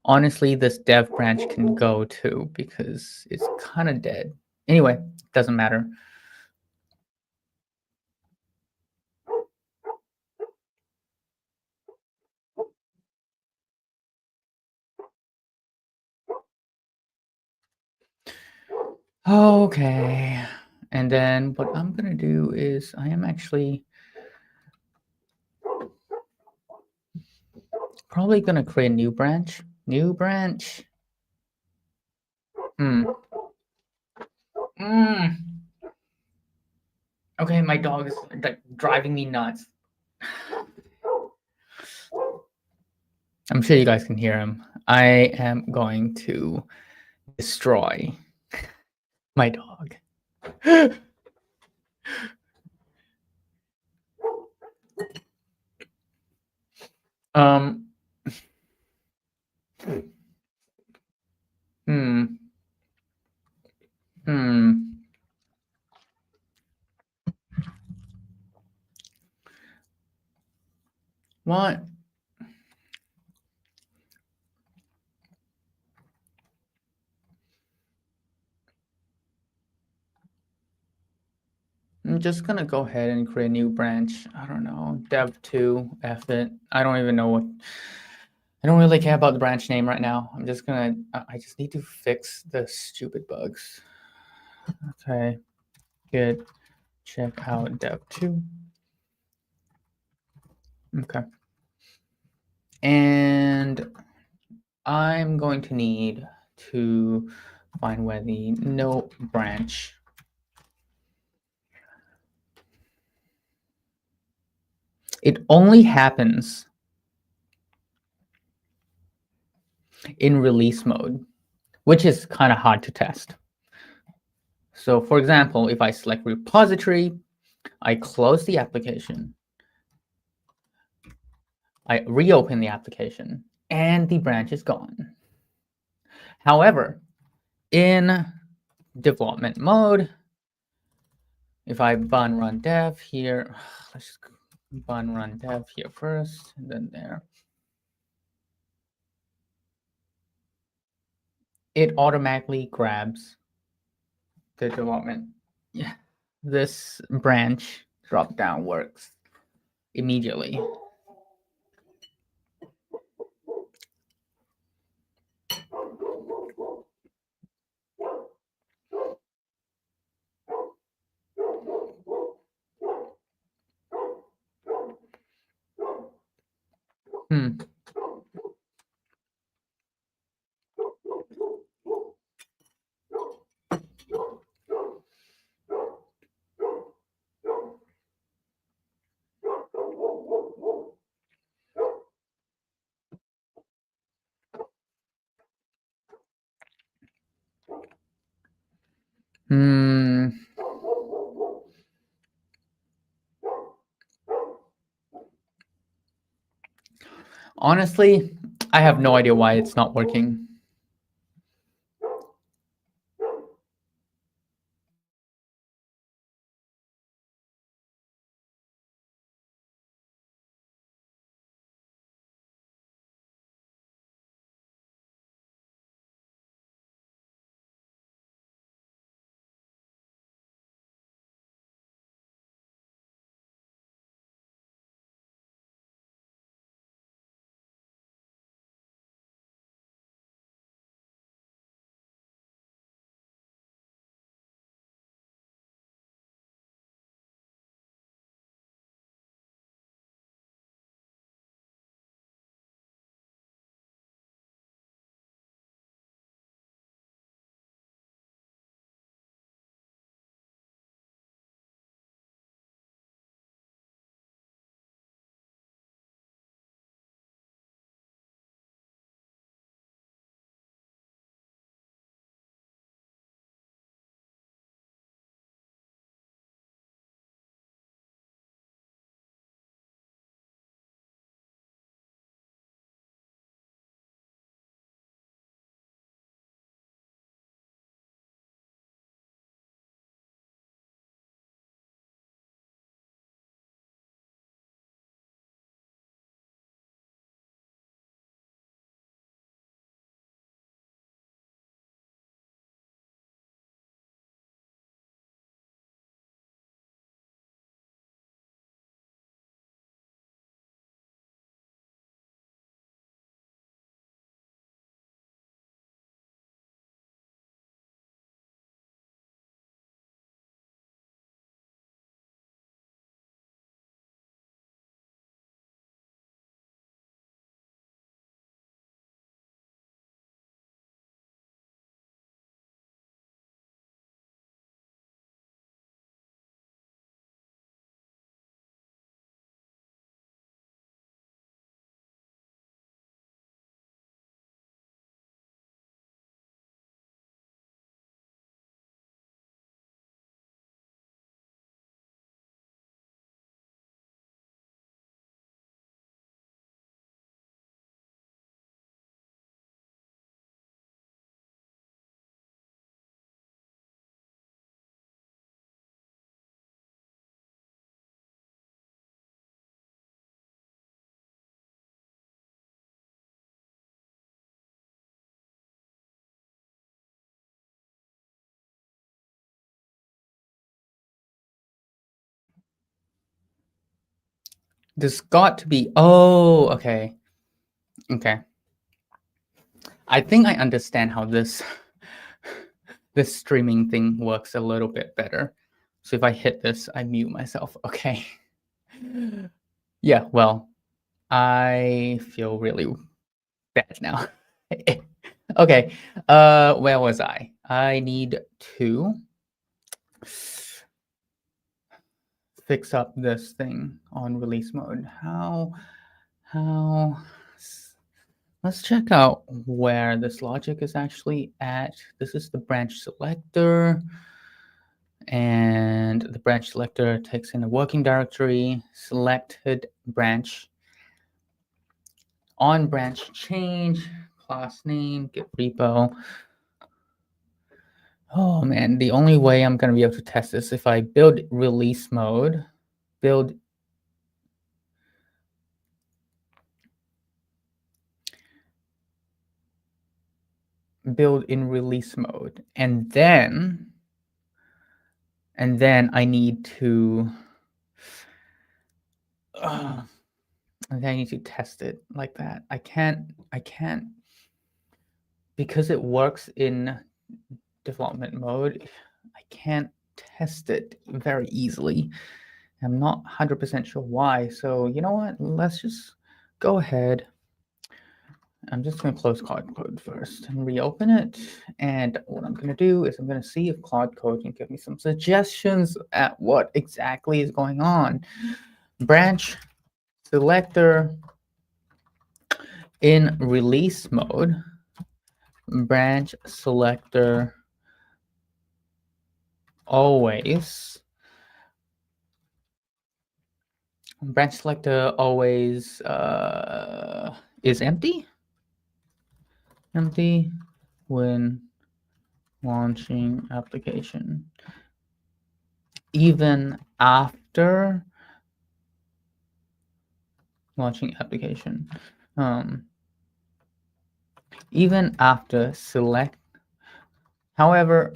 Honestly, this dev branch can go too because it's kind of dead. Anyway, doesn't matter. Okay. And then what I'm going to do is I am actually probably going to create a new branch. New branch. Okay, my dog is like driving me nuts. I'm sure you guys can hear him. I am going to destroy my dog. um. Hmm. Hmm. What? I'm just gonna go ahead and create a new branch. I don't know, dev2, F it. I don't even know what. I don't really care about the branch name right now. I'm just gonna. I just need to fix the stupid bugs. Okay, good. Check out dev2. Okay, and I'm going to need to find where the no branch. It only happens in release mode, which is kind of hard to test. So for example, if I select repository, I close the application, I reopen the application, and the branch is gone. However, in development mode, if I bun run dev here, let's just bun run dev here first, and then there. It automatically grabs the development. Yeah, this branch drop down works immediately. Hmm. Hmm. Honestly, I have no idea why it's not working. There's got to be. Oh, okay. Okay. I think I understand how this this streaming thing works a little bit better. So if I hit this, I mute myself. Okay. Yeah, well, I feel really bad now. Okay. Where was I? I need to fix up this thing on release mode. How let's check out where this logic is actually at. This is the branch selector, and the branch selector takes in a working directory, selected branch, on branch change, class name, git repo. Oh man, the only way I'm gonna be able to test this if I build release mode, build in release mode, and then I need to and then I need to test it like that. I can't because it works in development mode. I can't test it very easily. I'm not 100% sure why. So you know what? Let's just go ahead. I'm just going to close Claude Code first and reopen it. And what I'm going to do is I'm going to see if Claude Code can give me some suggestions at what exactly is going on. Branch selector in release mode. Branch selector always. Branch selector always is empty. Empty when launching application. Even after launching application. Even after select. However,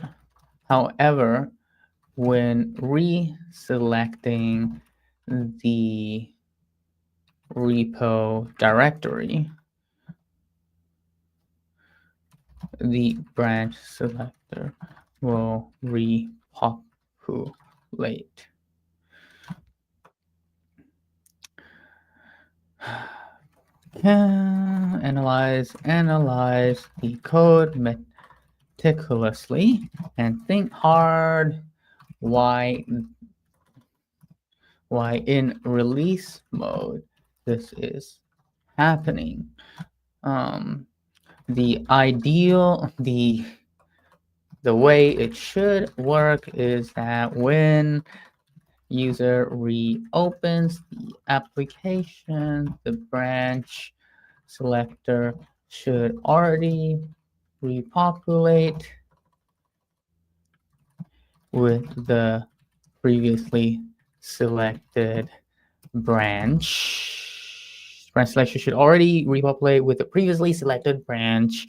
when reselecting the repo directory, the branch selector will repopulate. Analyze the code meticulously and think hard why in release mode this is happening. The ideal, the way it should work is that when user reopens the application, the branch selector should already repopulate with the previously selected branch. Branch selection should already repopulate with the previously selected branch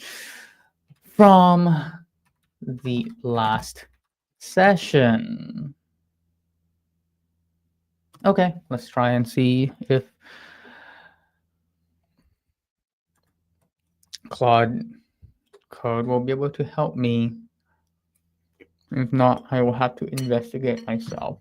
from the last session. Okay, let's try and see if Claude Code will be able to help me. If not, I will have to investigate myself.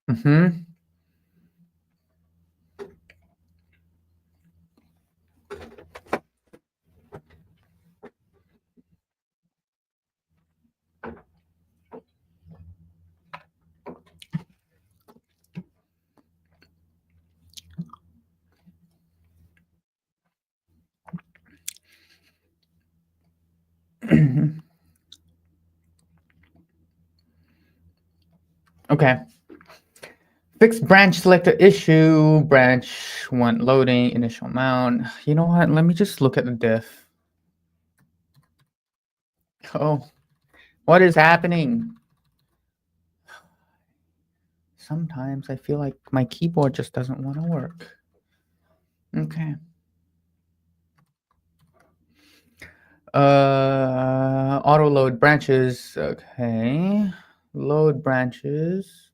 Mm-hmm. Okay. Fix branch selector issue. Branch one loading initial amount. You know what? Let me just look at the diff. Oh, what is happening? Sometimes I feel like my keyboard just doesn't want to work. Okay. Auto load branches. Okay. Load branches.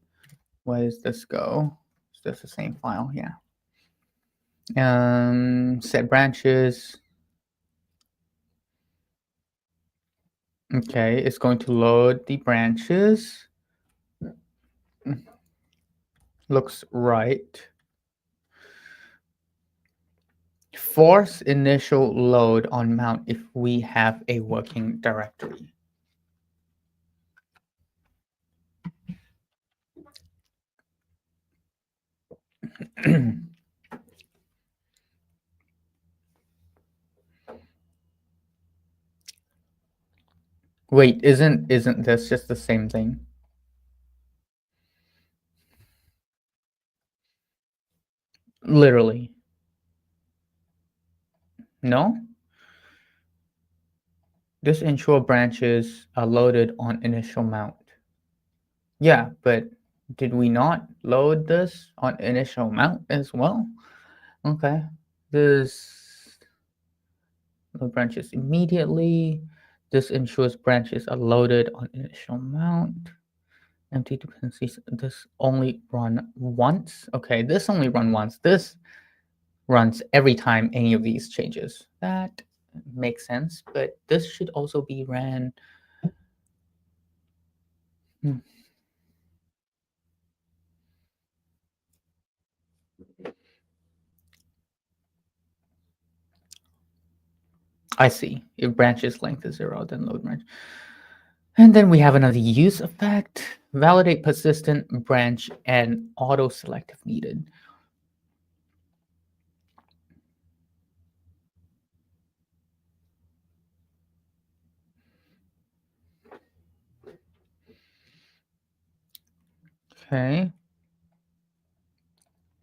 Where does this go? Is this the same file? Yeah. Set branches. Okay, it's going to load the branches. Looks right. Force initial load on mount if we have a working directory. Wait, isn't this just the same thing? Literally. No? This ensure branches are loaded on initial mount. Yeah, but did we not load this on initial mount as well? Okay. This load branches immediately. This ensures branches are loaded on initial mount. Empty dependencies. This only run once. Okay, this only run once. This runs every time any of these changes. That makes sense, but this should also be ran. Hmm. I see. If branches length is 0, then load branch. And then we have another use effect. Validate persistent branch and auto select if needed. Okay.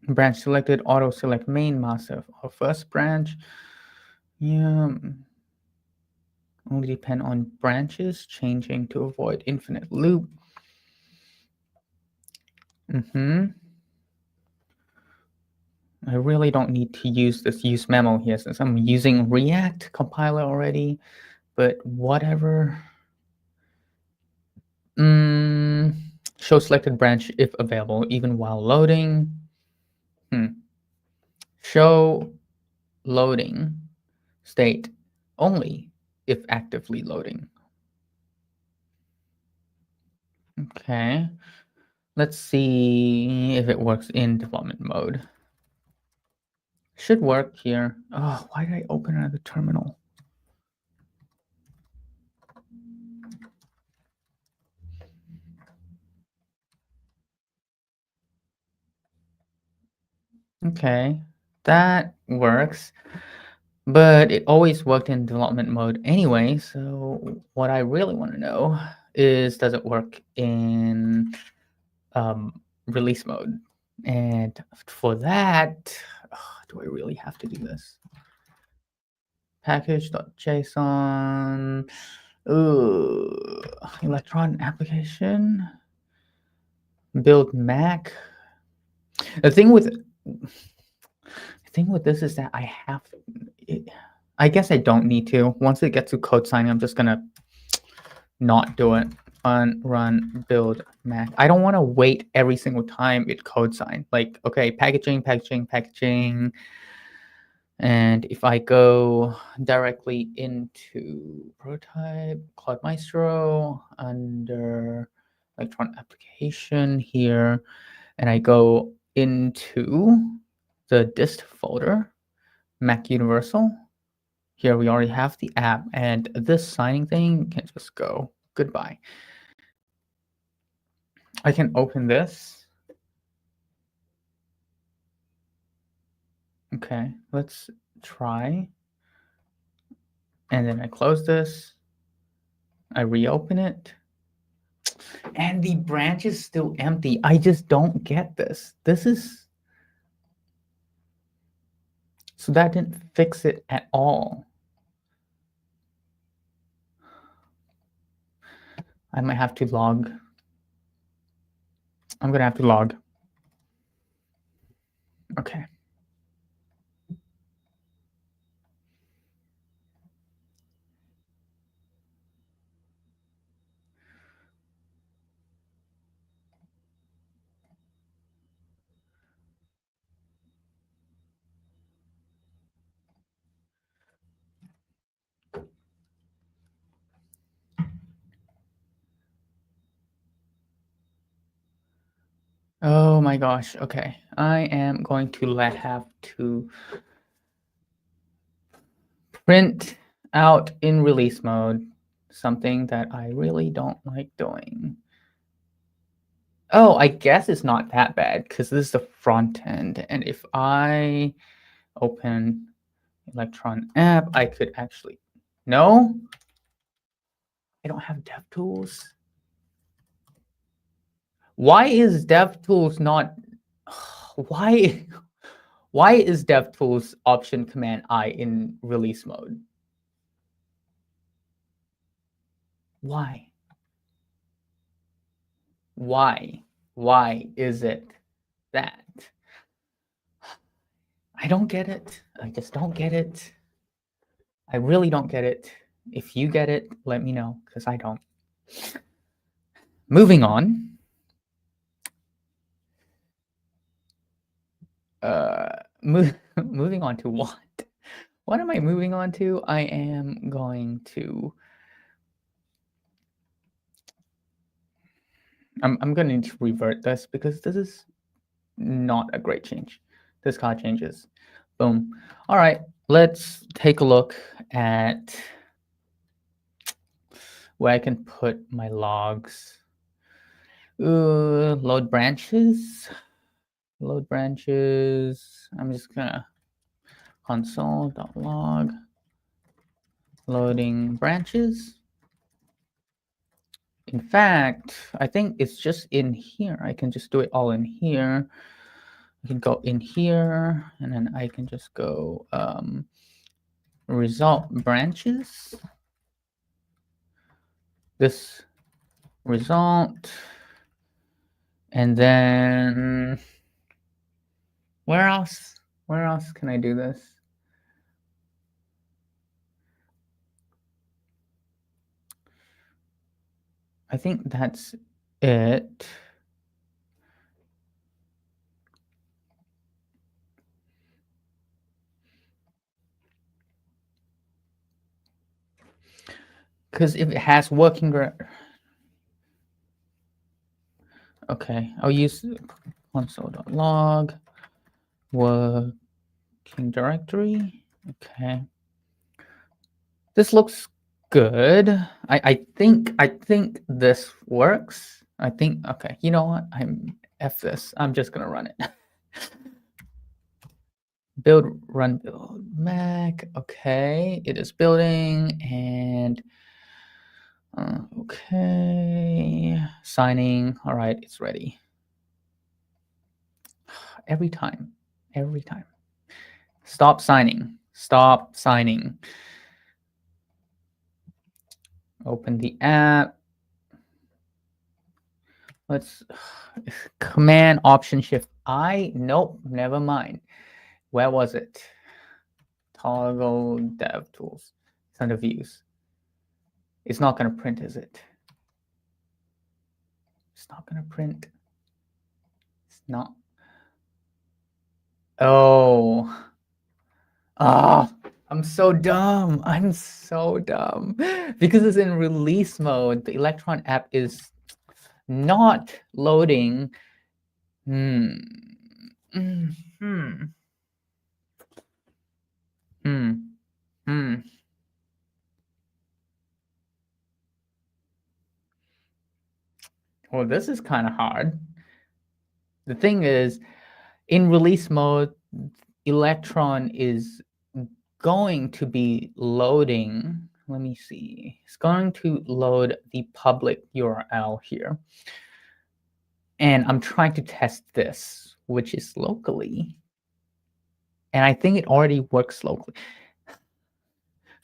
Branch selected, auto select main massive or first branch. Yeah. Only depend on branches changing to avoid infinite loop. I really don't need to use this use memo here since I'm using React compiler already, but whatever. Show selected branch if available, even while loading. Show loading state only if actively loading. Okay, let's see if it works in development mode. Should work here. Oh, why did I open another terminal? Okay, that works. But it always worked in development mode anyway, so what I really want to know is, does it work in release mode? And for that, do I really have to do this? Package.json, Electron application, build Mac. The thing with this is that I have it, I guess I don't need to. Once it gets to code signing, I'm just gonna not do it. Run build Mac. I don't want to wait every single time it code sign. Like, okay, packaging. And if I go directly into prototype, Claude Maestro under Electron application here, and I go into the dist folder, Mac Universal. Here we already have the app, and this signing thing can just go goodbye. I can open this. Okay, let's try. And then I close this. I reopen it. And the branch is still empty. I just don't get this. This is... So that didn't fix it at all. I might have to log. I'm going to have to log. Okay. Oh my gosh. Okay. I am going to have to print out in release mode something that I really don't like doing. Oh, I guess it's not that bad because this is the front end. And if I open Electron app, I could actually... No? I don't have DevTools. Why is DevTools not... Why is DevTools Option Command I in release mode? Why? Why is it that? I don't get it. I just don't get it. I really don't get it. If you get it, let me know, because I don't. Moving on. Moving on to what? What am I moving on to? I am going to... I'm going to need to revert this because this is not a great change. This card changes. Boom. All right, let's take a look at where I can put my logs. Load branches. Load branches. I'm just gonna console.log loading branches. In fact, I think it's just in here. I can just do it all in here. I can go in here, and then I can just go result branches. This result, and then where else? Where else can I do this? I think that's it. Because if it has working, okay, I'll use console.log working directory. Okay, this looks good. I think this works. I think, okay, you know what? I'm F this. I'm just gonna run it. Run build Mac. Okay, it is building, and okay, signing. All right, it's ready. Every time. Stop signing. Open the app. Let's Command Option Shift I. Nope, never mind. Where was it? Toggle Dev Tools. It's under Views. It's not going to print, is it? It's not going to print. It's not. Oh. I'm so dumb. Because it's in release mode. The Electron app is not loading. Well, this is kind of hard. The thing is, in release mode, Electron is going to be loading. Let me see. It's going to load the public URL here. And I'm trying to test this, which is locally. And I think it already works locally.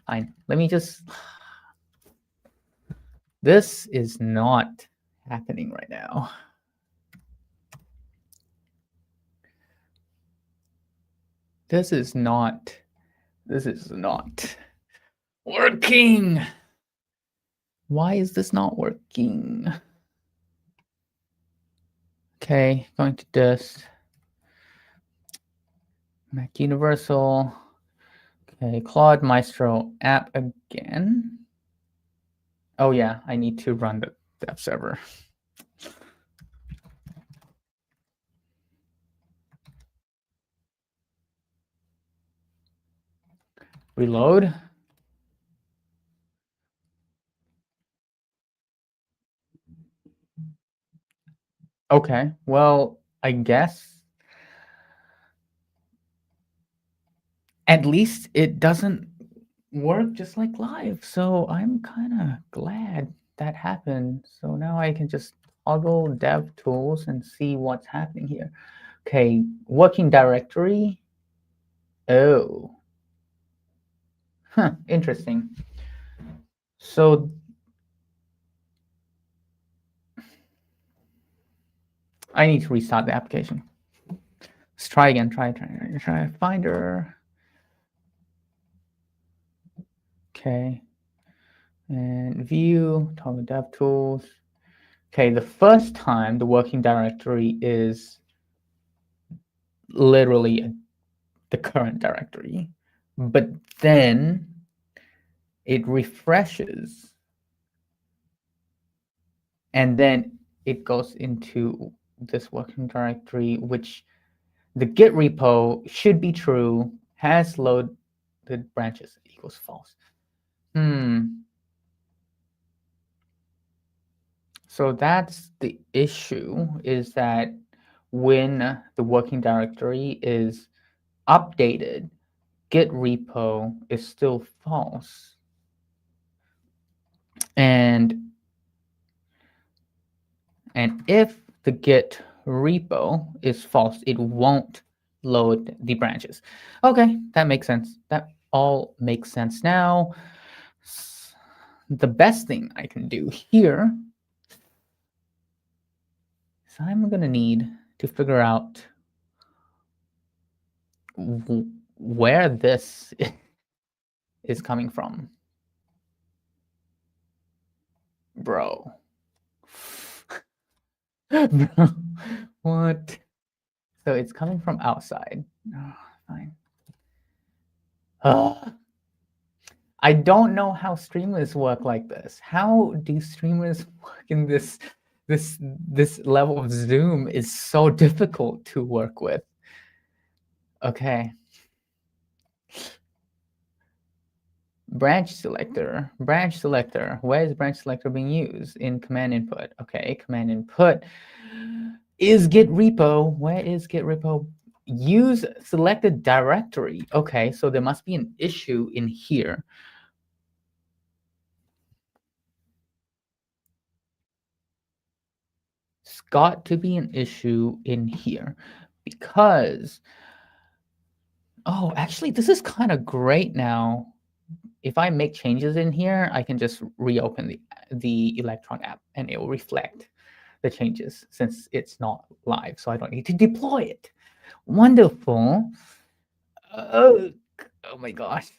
Fine. Let me just... This is not happening right now. This is not working. Why is this not working? Okay, going to this. Mac Universal. Okay, Claude Maestro app again. Oh yeah, I need to run the dev server. Reload. Okay, well, I guess at least it doesn't work just like live. So I'm kind of glad that happened. So now I can just toggle dev tools and see what's happening here. Okay, working directory. Oh. Huh, interesting. So I need to restart the application. Let's try again. Try Finder. Okay. And view, toggle dev tools. Okay, the first time the working directory is literally the current directory, but then it refreshes and then it goes into this working directory, which the Git repo should be true, has loaded branches equals false. So that's the issue, is that when the working directory is updated, Git repo is still false. And And if the git repo is false, it won't load the branches. Okay, that makes sense. That all makes sense now. The best thing I can do here is I'm going to need to figure out where this is coming from. Bro. Bro. What? So it's coming from outside. Oh, fine. I don't know how streamers work like this. How do streamers work in this level of Zoom is so difficult to work with. Okay. Branch selector. Where is branch selector being used? In command input. Okay, command input is git repo. Where is git repo? Use selected directory. Okay, so there must be an issue in here. It's got to be an issue in here because, oh, actually, this is kind of great now. If I make changes in here, I can just reopen the Electron app and it will reflect the changes since it's not live, so I don't need to deploy it. Wonderful. Oh my gosh.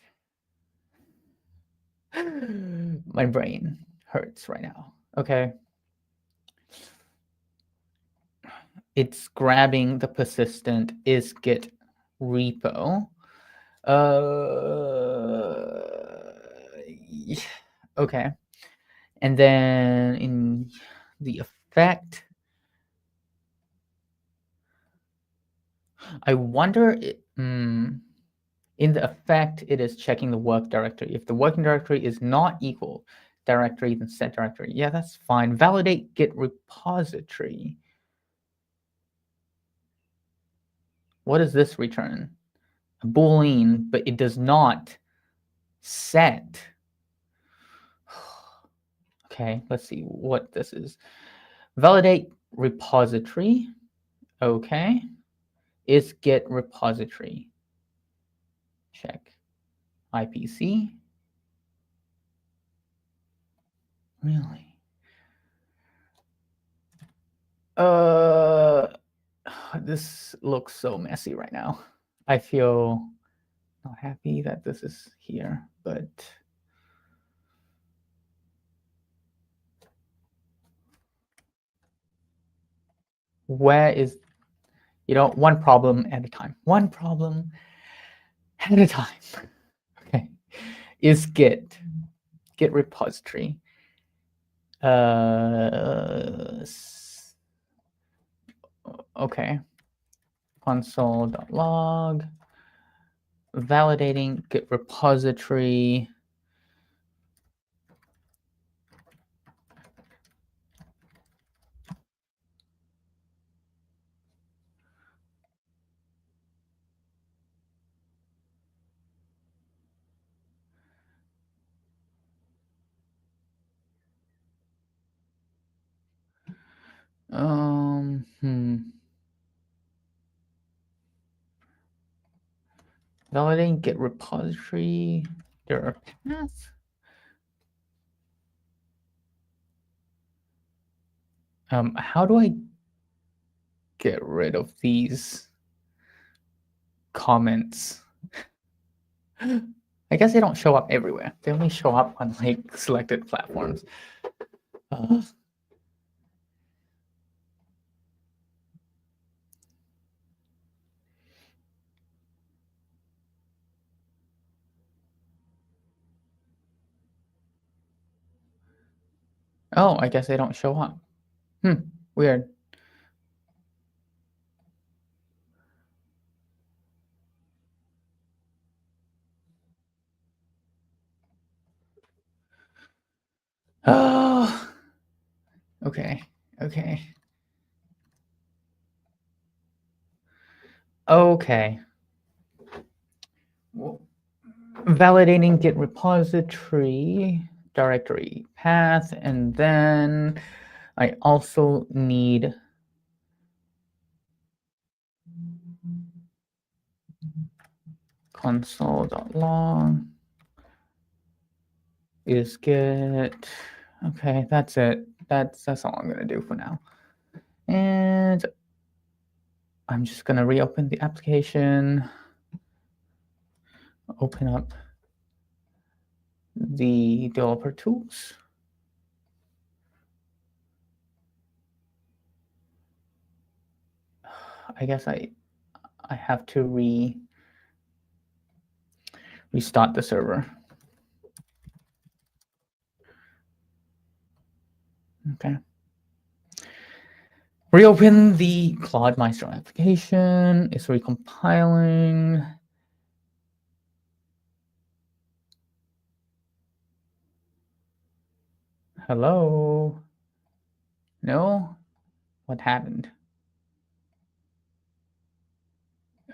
My brain hurts right now. Okay. It's grabbing the persistent is git repo. Okay. And then in the effect, I wonder, in the effect, it is checking the work directory. If the working directory is not equal directory, then set directory. Yeah, that's fine. Validate git repository. What does this return? A Boolean, but it does not set. Okay, let's see what this is. Validate repository. Okay. Is git repository. Check. IPC. Really? This looks so messy right now. I feel not happy that this is here, but where is, one problem at a time. One problem at a time. Okay. Is git repository. Okay. Console.log. Validating git repository. Validating git repository. There are paths. How do I get rid of these comments? I guess they don't show up everywhere. They only show up on like selected platforms. Oh, I guess they don't show up. Weird. Oh, okay. Well, validating git repository directory path, and then I also need console.log is get. Okay, that's it. That's all I'm gonna do for now. And I'm just gonna reopen the application, open up the developer tools. I guess I have to restart the server. Okay. Reopen the Claude Maestro application. It's recompiling. Hello? No? What happened?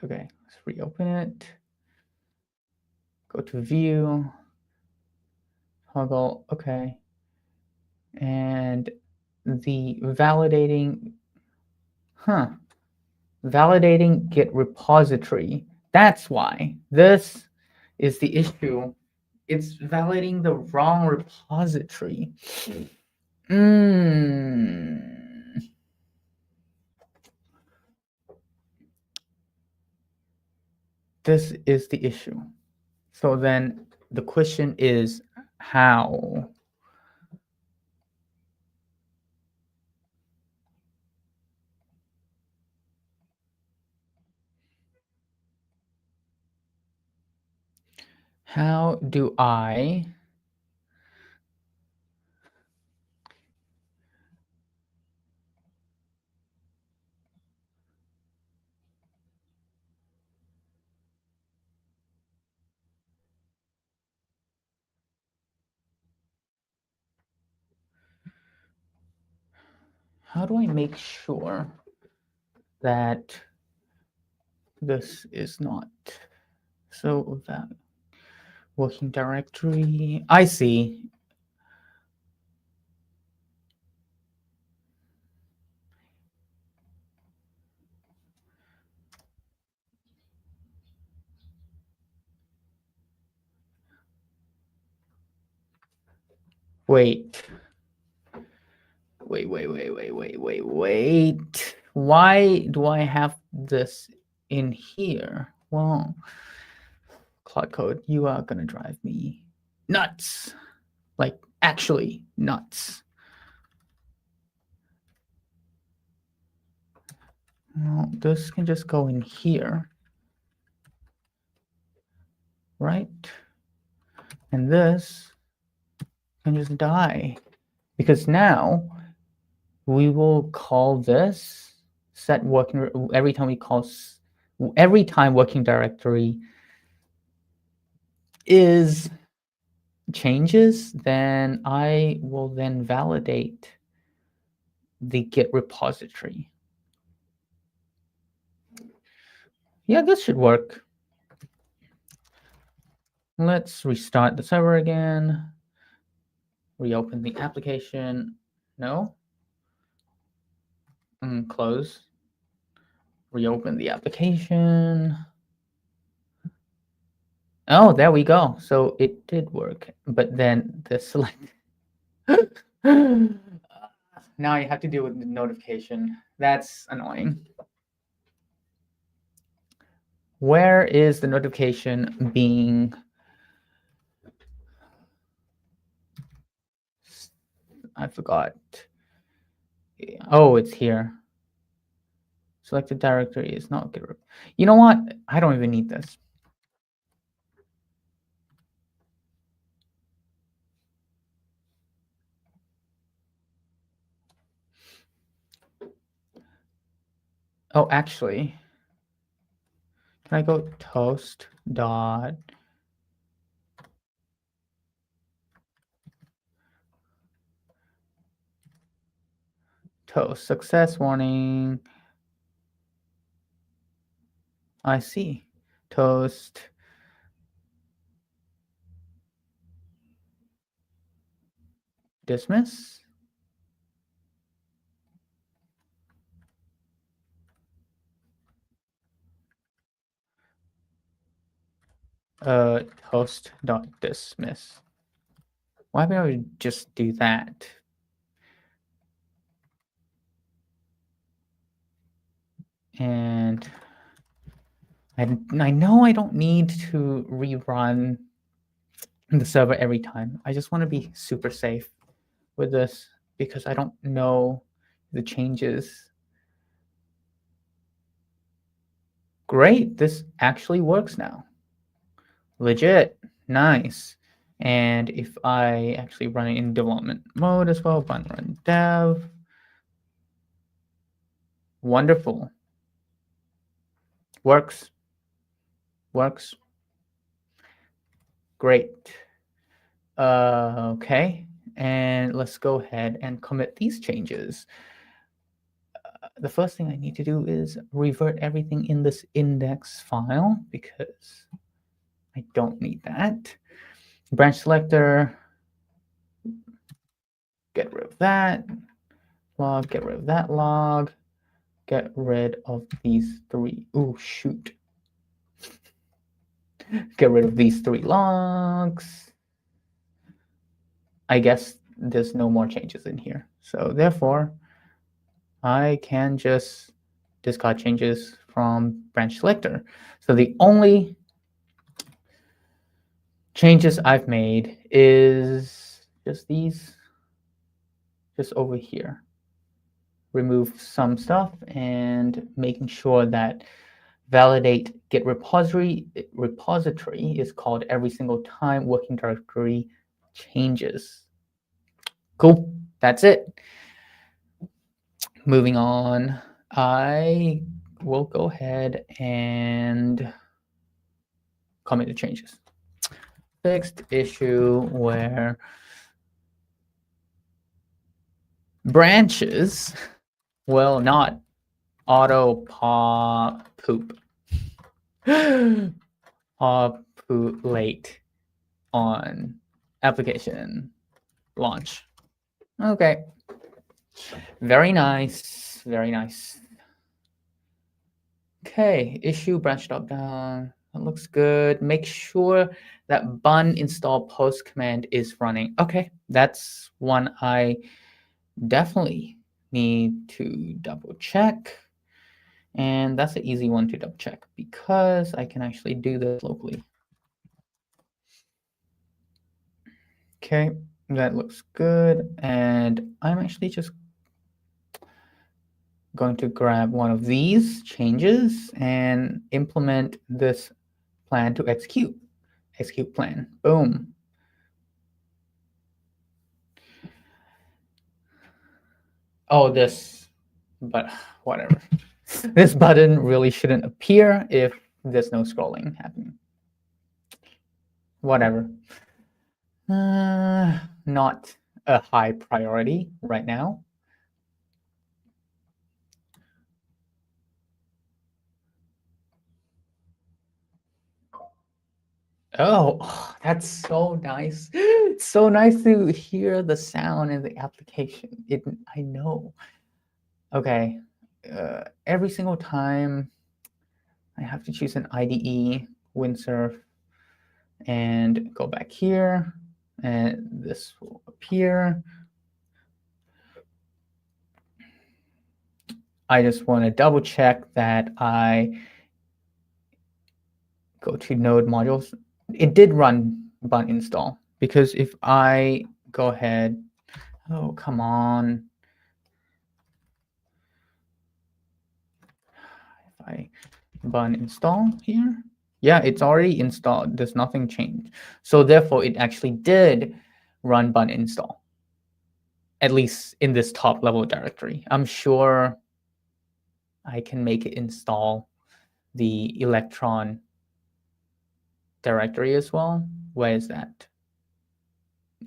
Okay, let's reopen it. Go to view. Toggle. Okay. And the validating. Validating Git repository. That's why. This is the issue. It's validating the wrong repository. This is the issue. So then the question is how? How do I make sure that this is not so that working directory? I see. Wait. Why do I have this in here? Well, Claude Code, you are gonna drive me nuts. Like, actually nuts. Well, this can just go in here, right? And this can just die. Because now we will call this set working every time working directory is changes, then I will then validate the Git repository. Yeah, this should work. Let's restart the server again. Reopen the application. No. Close. Reopen the application. Oh, there we go. So it did work, but then the select. Now you have to deal with the notification. That's annoying. Where is the notification being? I forgot. Oh, it's here. Selected directory is not good. You know what? I don't even need this. Oh, actually, can I go toast dot toast success warning? I see. Toast dismiss. host.dismiss. Why don't we just do that? And I know I don't need to rerun the server every time. I just want to be super safe with this because I don't know the changes. Great, this actually works now. Legit, nice. And if I actually run it in development mode as well, run dev, wonderful. Works. Great. Okay, and let's go ahead and commit these changes. The first thing I need to do is revert everything in this index file because I don't need that. Branch selector, get rid of that. Log, get rid of that log. Get rid of these three. Oh, shoot. Get rid of these three logs. I guess there's no more changes in here. So therefore, I can just discard changes from branch selector. So the only changes I've made is just these, just over here. Remove some stuff and making sure that validate get repository is called every single time working directory changes. Cool, that's it. Moving on, I will go ahead and commit the changes. Fixed issue where branches will not auto-populate on application launch. Okay. Very nice. Very nice. Okay. Issue branch drop down. That looks good. Make sure that bun install post command is running. Okay. That's one I definitely need to double check. And that's an easy one to double check because I can actually do this locally. Okay, that looks good. And I'm actually just going to grab one of these changes and implement this plan to execute. Execute plan. Boom. Oh, this, but whatever. This button really shouldn't appear if there's no scrolling happening. Whatever. Not a high priority right now. Oh, that's so nice. It's so nice to hear the sound in the application. I know. Okay. Every single time I have to choose an IDE, windsurf, and go back here, and this will appear. I just want to double check that I go to node modules. It did run bun install because if I go ahead, oh, come on. If I bun install here, yeah, it's already installed. There's nothing changed. So therefore, it actually did run bun install, at least in this top level directory. I'm sure I can make it install the Electron directory as well. Where is that?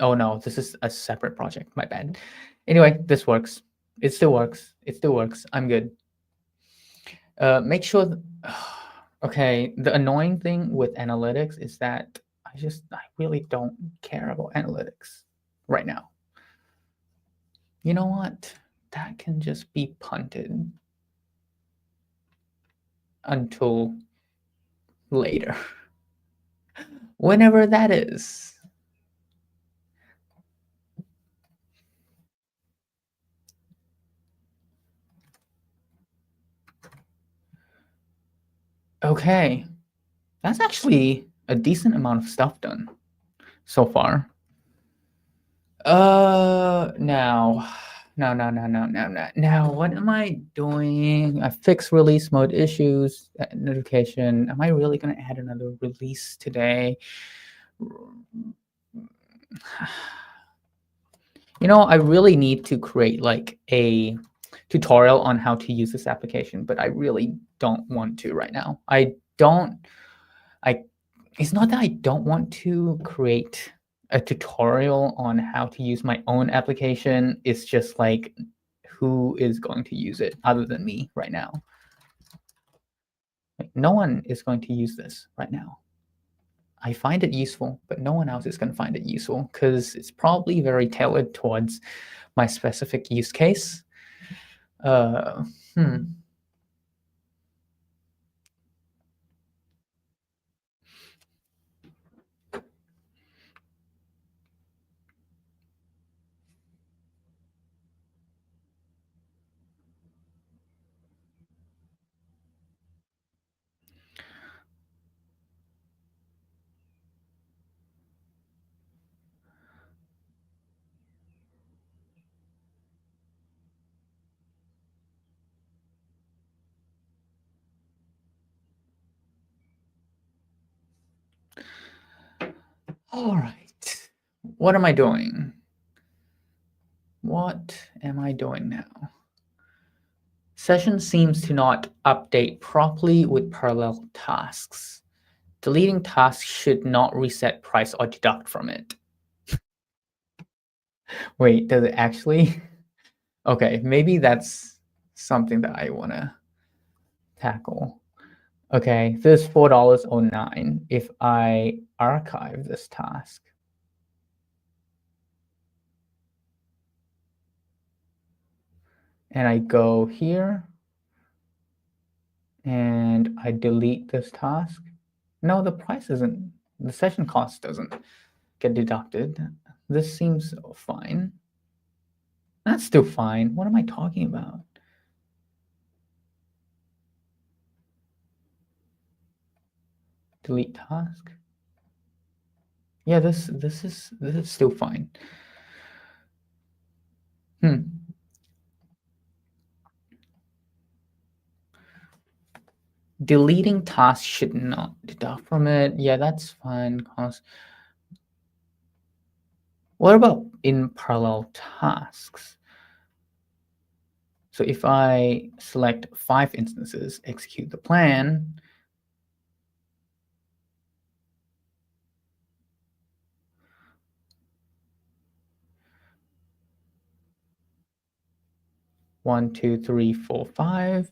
Oh no, this is a separate project. My bad. Anyway, this works. It still works. It still works. I'm good. Make sure. Okay, the annoying thing with analytics is that I really don't care about analytics right now. You know what? That can just be punted until later. whenever that is. Okay, that's actually a decent amount of stuff done so far. Now, what am I doing? I fixed release mode issues, notification. Am I really gonna add another release today? I really need to create like a tutorial on how to use this application, but I really don't want to right now. It's not that I don't want to create a tutorial on how to use my own application. It's just like, who is going to use it other than me right now? Like, no one is going to use this right now. I find it useful, but no one else is going to find it useful because it's probably very tailored towards my specific use case. Uh, hmm. All right. What am I doing? What am I doing now? Session seems to not update properly with parallel tasks. Deleting tasks should not reset price or deduct from it. Wait, does it actually? Okay, maybe that's something that I want to tackle. Okay, this $4.09 if I archive this task. And I go here and I delete this task. No, the session cost doesn't get deducted. This seems fine. That's still fine. What am I talking about? Delete task. Yeah, this is still fine. Deleting tasks should not deduct from it. Yeah, that's fine. What about in parallel tasks? So if I select 5 instances, execute the plan, one, two, three, four, five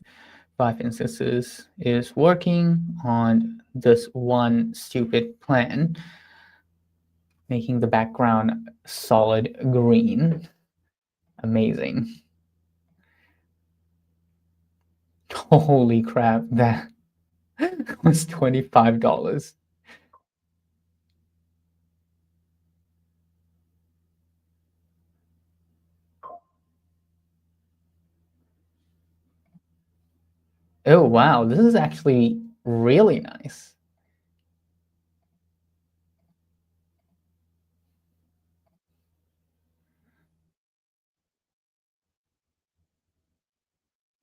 instances is working on this one stupid plan, making the background solid green. Amazing. Holy crap, that was $25. Oh, wow, this is actually really nice.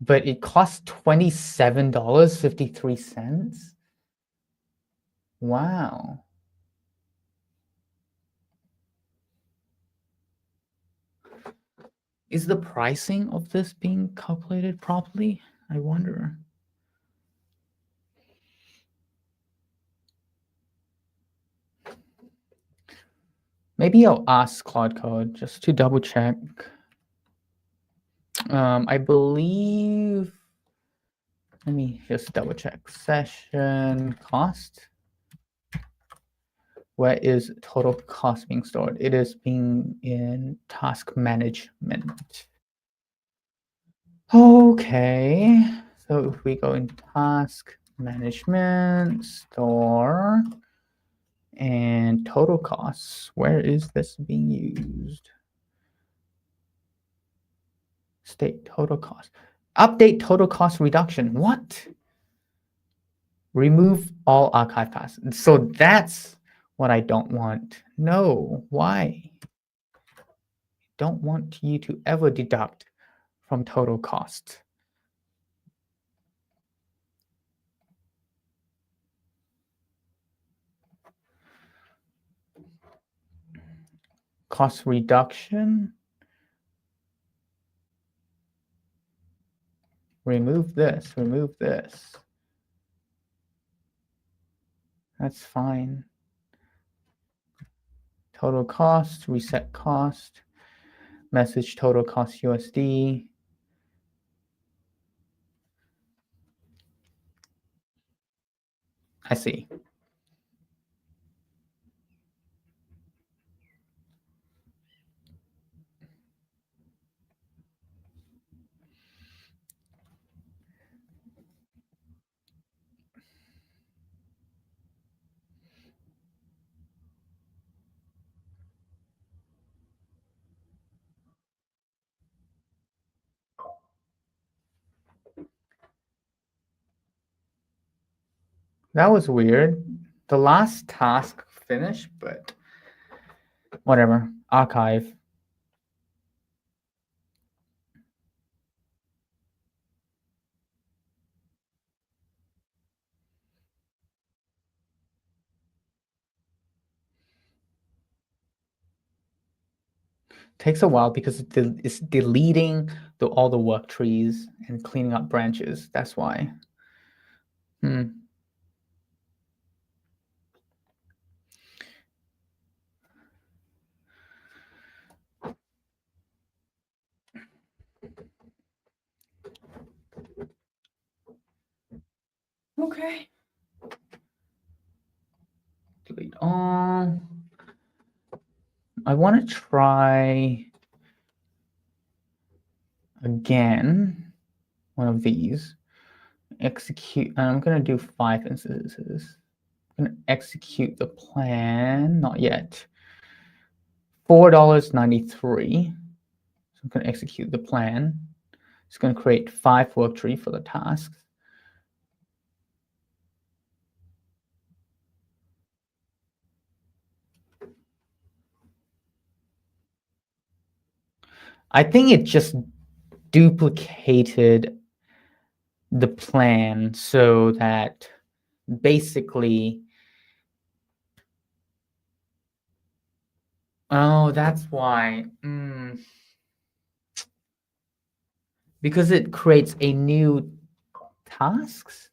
But it costs $27.53. Wow. Is the pricing of this being calculated properly? I wonder. Maybe I'll ask Claude Code just to double check. I believe, let me just double check. Session cost. Where is total cost being stored? It is being in task management. Okay, so if we go in task management, store, And total costs, where is this being used? State total cost. Update total cost reduction. What? Remove all archive paths. So that's what I don't want. No, why? Don't want you to ever deduct from total cost. Cost reduction. Remove this, remove this. That's fine. Total cost, reset cost, message total cost USD. I see. That was weird. The last task finished, but whatever. Archive. Takes a while because it's deleting all the work trees and cleaning up branches. That's why. Okay. Delete all. I want to try again one of these. Execute. I'm going to do 5 instances. I'm going to execute the plan. Not yet. $4.93. So I'm going to execute the plan. It's going to create 5 work tree for the tasks. I think it just duplicated the plan so that basically, oh, that's why. Because it creates a new tasks.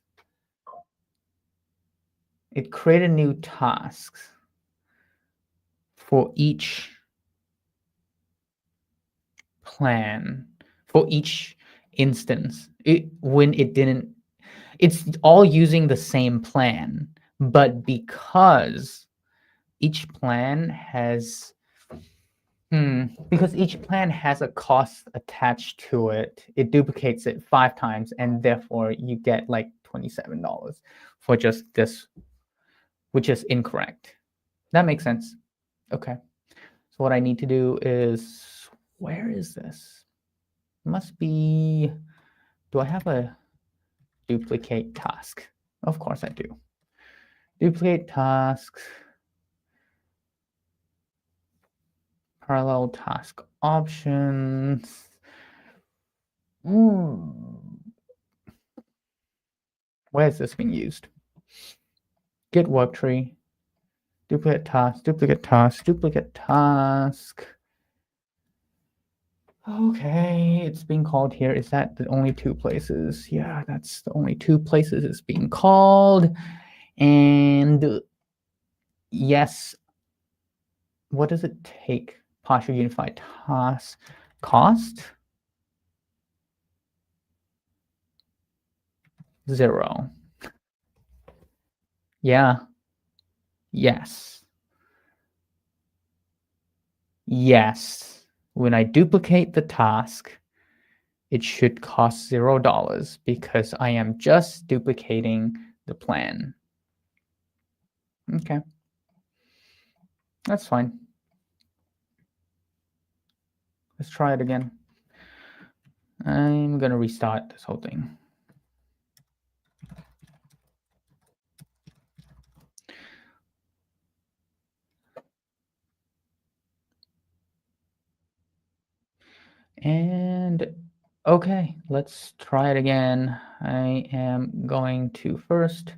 It created new tasks for each plan, for each instance. When it didn't, it's all using the same plan, but because each plan has because each plan has a cost attached to it, it duplicates it 5 times, and therefore you get like $27 for just this, which is incorrect. That makes sense. Okay. So what I need to do is, where is this? It must be, do I have a duplicate task? Of course I do. Duplicate tasks. Parallel task options. Where is this being used? Git work tree. Duplicate task, duplicate task, duplicate task. Okay, it's being called here. Is that the only 2 places? Yeah, that's the only 2 places it's being called. And yes, what does it take? Partial unified task cost? 0. Yeah. Yes. Yes. When I duplicate the task, it should cost $0 because I am just duplicating the plan. Okay. That's fine. Let's try it again. I'm gonna restart this whole thing. And okay, let's try it again. I am going to first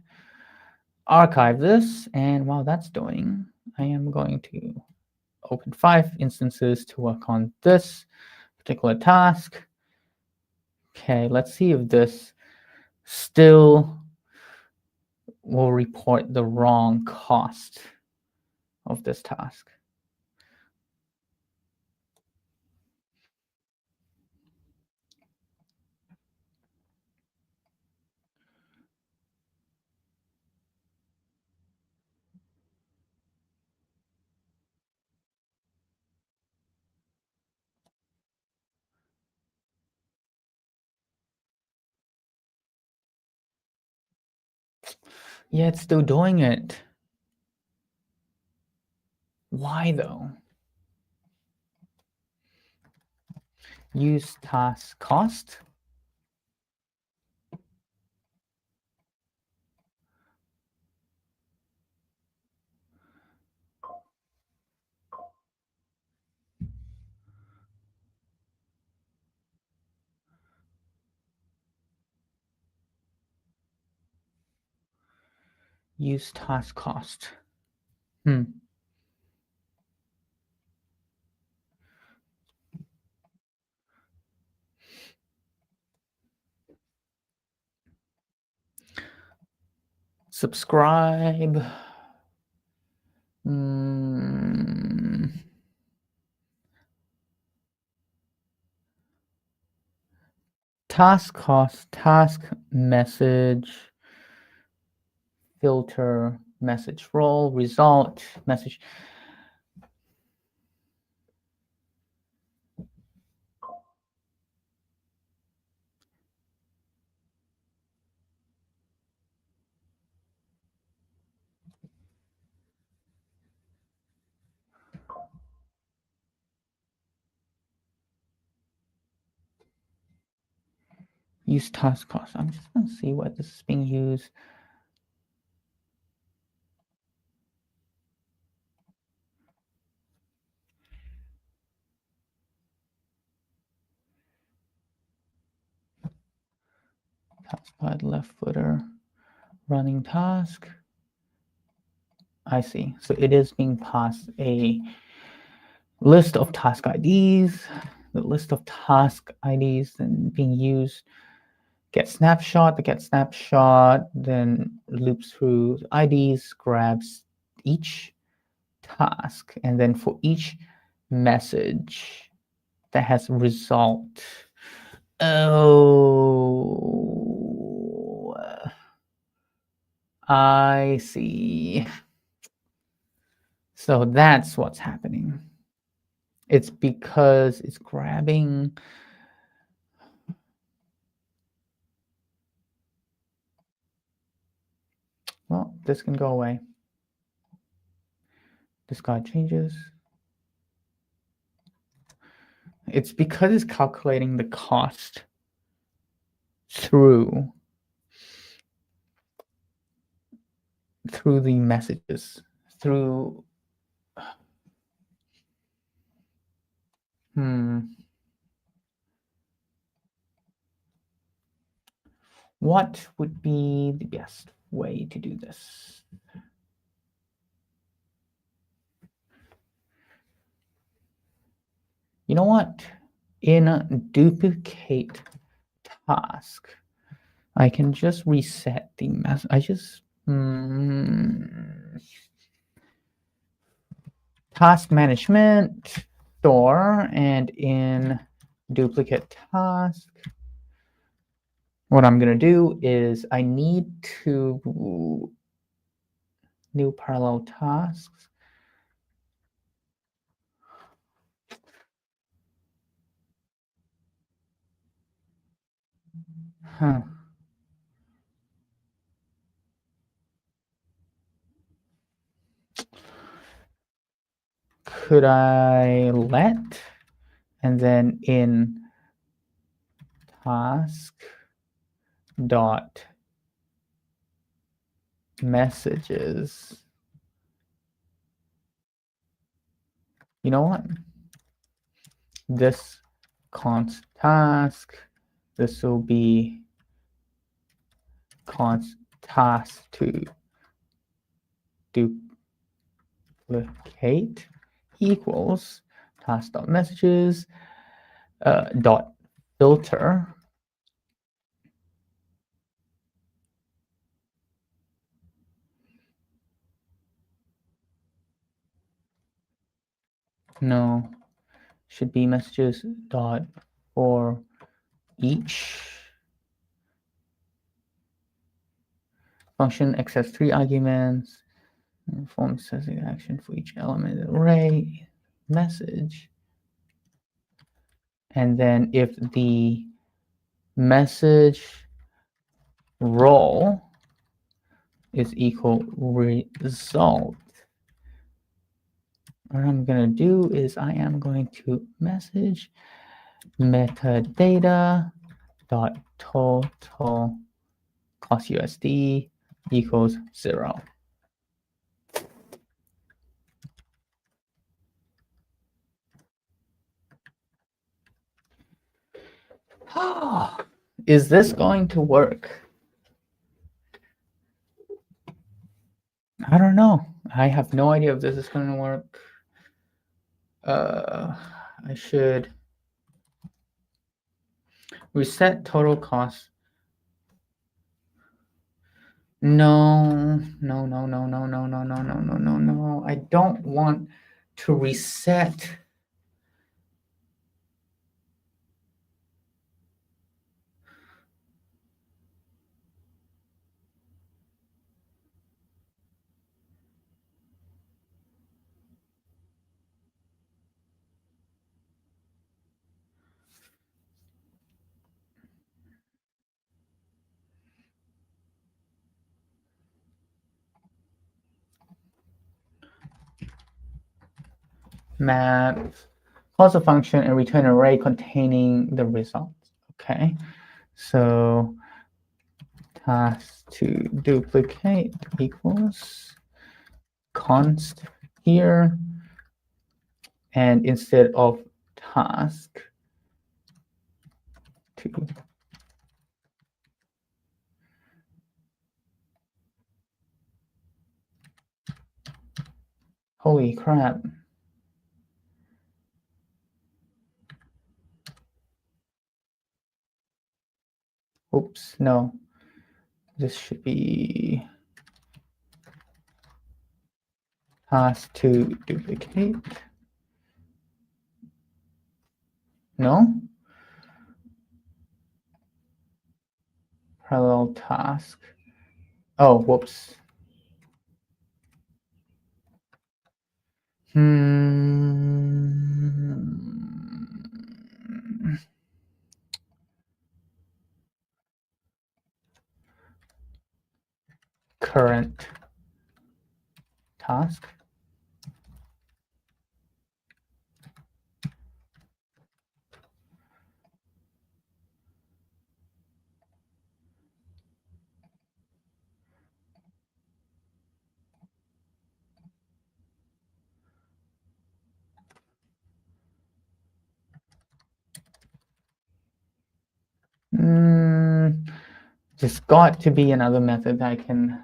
archive this, and while that's doing, I am going to open 5 instances to work on this particular task. Okay, let's see if this still will report the wrong cost of this task. Yeah, it's still doing it. Why though? Use task cost. Use task cost. Subscribe. Task cost, task message, filter, message role, result, message. Use task cost. I'm just going to see what this is being used. Task by left footer, running task. I see. So it is being passed a list of task IDs. The list of task IDs then being used. Get snapshot, the get snapshot, then loops through IDs, grabs each task, and then for each message that has result. Oh, I see. So that's what's happening. It's because it's grabbing. Well, this can go away. Discard changes. It's because it's calculating the cost through the messages, through what would be the best way to do this? You know what? In a duplicate task, I can just reset the mess. I just task management store, and in duplicate task, what I'm gonna do is I need to new parallel tasks. Huh. could I let, and then in task dot messages, you know what? This const task, this will be const task to duplicate equals task.messages dot filter. No, should be messages dot for each function access 3 arguments, perform processing action for each element of the array message. And then if the message role is equal result, what I'm going to do is I am going to message metadata dot total cost USD equals 0. Is this going to work? I don't know. I have no idea if this is going to work. I should reset total cost. No. I don't want to reset. Map, cause a function and return an array containing the results. Okay, so task to duplicate equals const here, and instead of task to holy crap. Oops, no. This should be task to duplicate. No? Parallel task. Oh, whoops. Current task. There's got to be another method I can.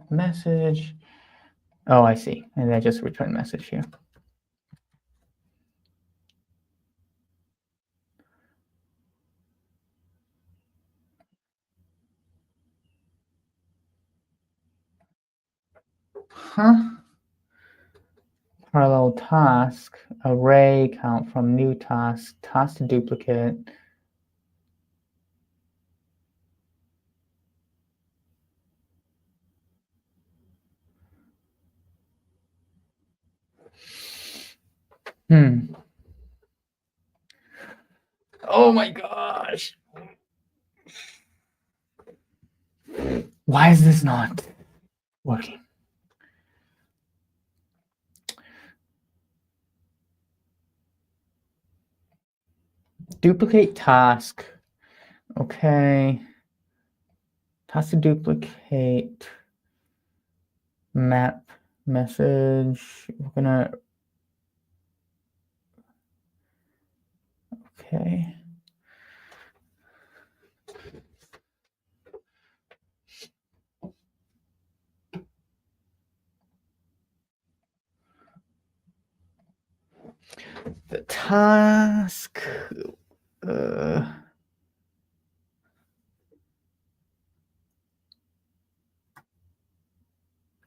Message. Oh, I see. And I just return message here. Huh? Parallel task, array count from new task, task to duplicate. Oh my gosh. Why is this not working? Duplicate task. Okay. Task to duplicate. Map message. We're gonna. Okay. The task.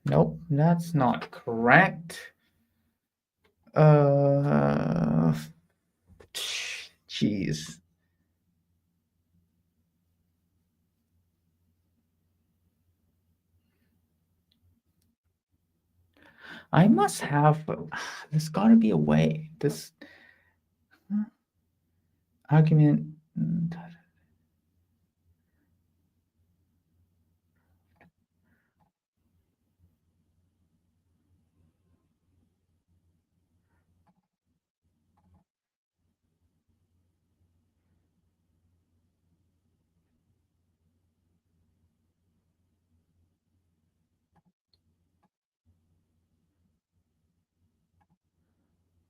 Nope, that's not correct. Jeez. I must have. There's got to be a way. This argument.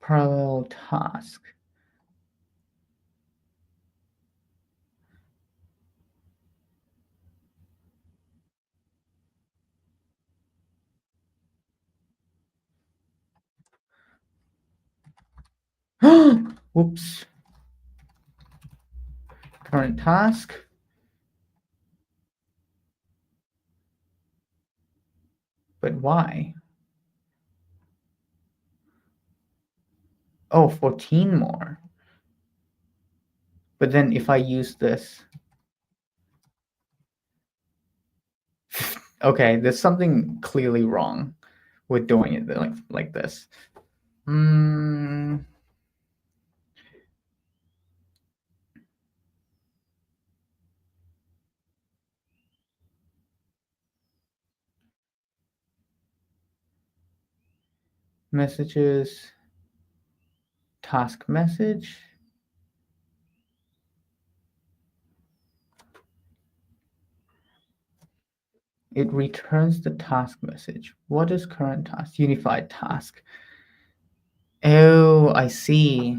Parallel task. Whoops. Current task. But why? Oh, 14 more. But then if I use this. Okay, there's something clearly wrong with doing it like this. Messages, task message. It returns the task message. What is current task? Unified task. Oh, I see.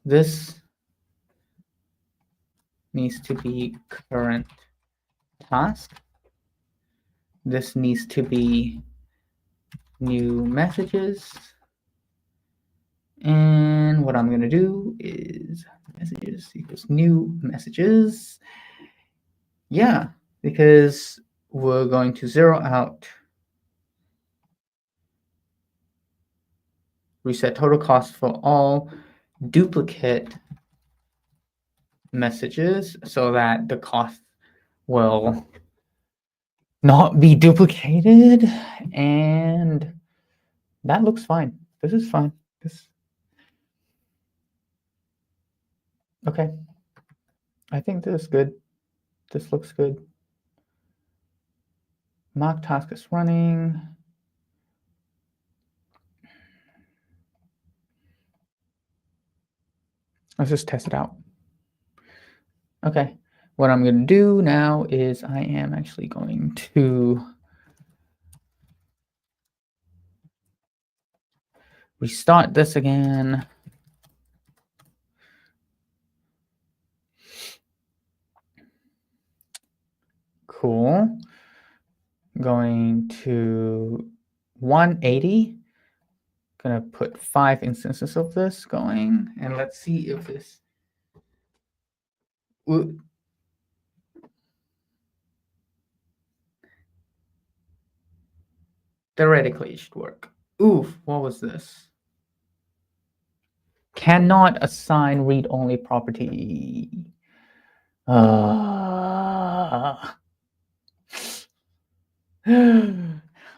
This needs to be current task. This needs to be new messages. And what I'm going to do is messages equals new messages. Yeah, because we're going to zero out reset total cost for all duplicate messages so that the cost will not be duplicated, and that looks fine. This is fine. Okay. I think this is good. This looks good. Mock task is running. Let's just test it out. Okay. What I'm going to do now is I am actually going to restart this again. Cool. Going to 180. Gonna put 5 instances of this going, and let's see if this. Theoretically, it should work. Oof, what was this? Cannot assign read-only property.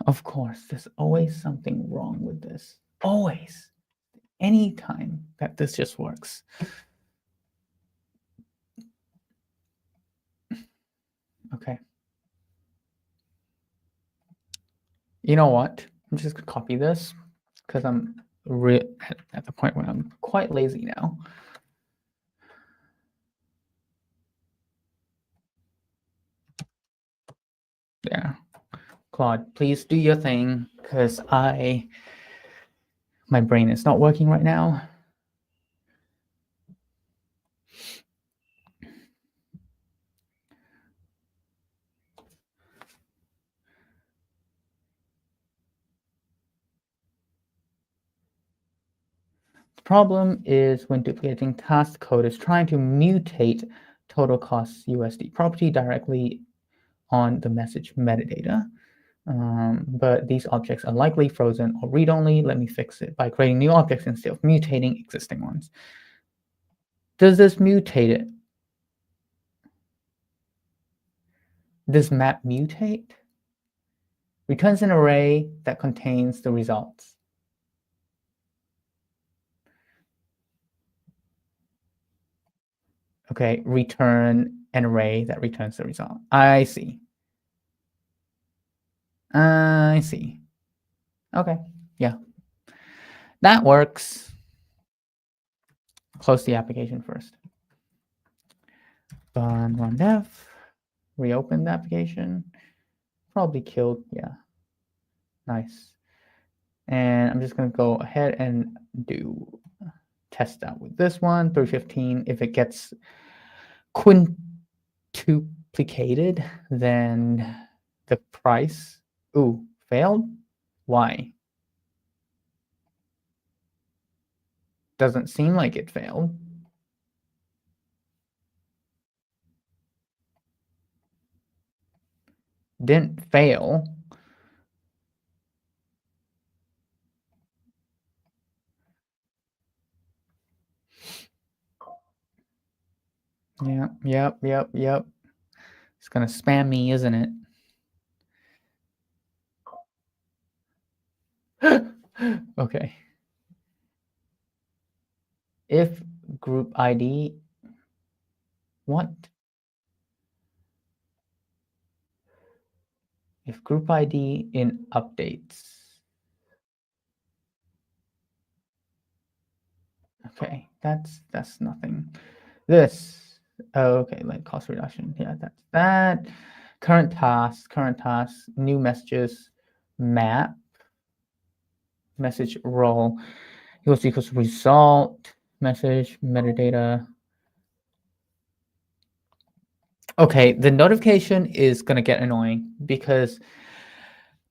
Of course, there's always something wrong with this. Always. Any time that this just works. Okay. You know what? I'm just gonna copy this because I'm at the point where I'm quite lazy now. There. Claude, please do your thing because my brain is not working right now. The problem is when duplicating task code is trying to mutate total cost USD property directly on the message metadata. But these objects are likely frozen or read-only. Let me fix it by creating new objects instead of mutating existing ones. Does this mutate it? Does map mutate? Returns an array that contains the results. Okay, return an array that returns the result. I see. I see. Okay, yeah. That works. Close the application first. Run dev. Reopen the application. Probably killed, yeah. Nice. And I'm just going to go ahead and do test out with this one, 315. If it gets quintuplicated, then the price, ooh, failed? Why? Doesn't seem like it failed. Didn't fail. Yep. It's gonna spam me, isn't it? Okay. If group ID, what? If group ID in updates. Okay, that's nothing. This, okay, like cost reduction. Yeah, that's that. Current tasks, new messages, map, message role equals result, message, metadata. Okay, the notification is gonna get annoying because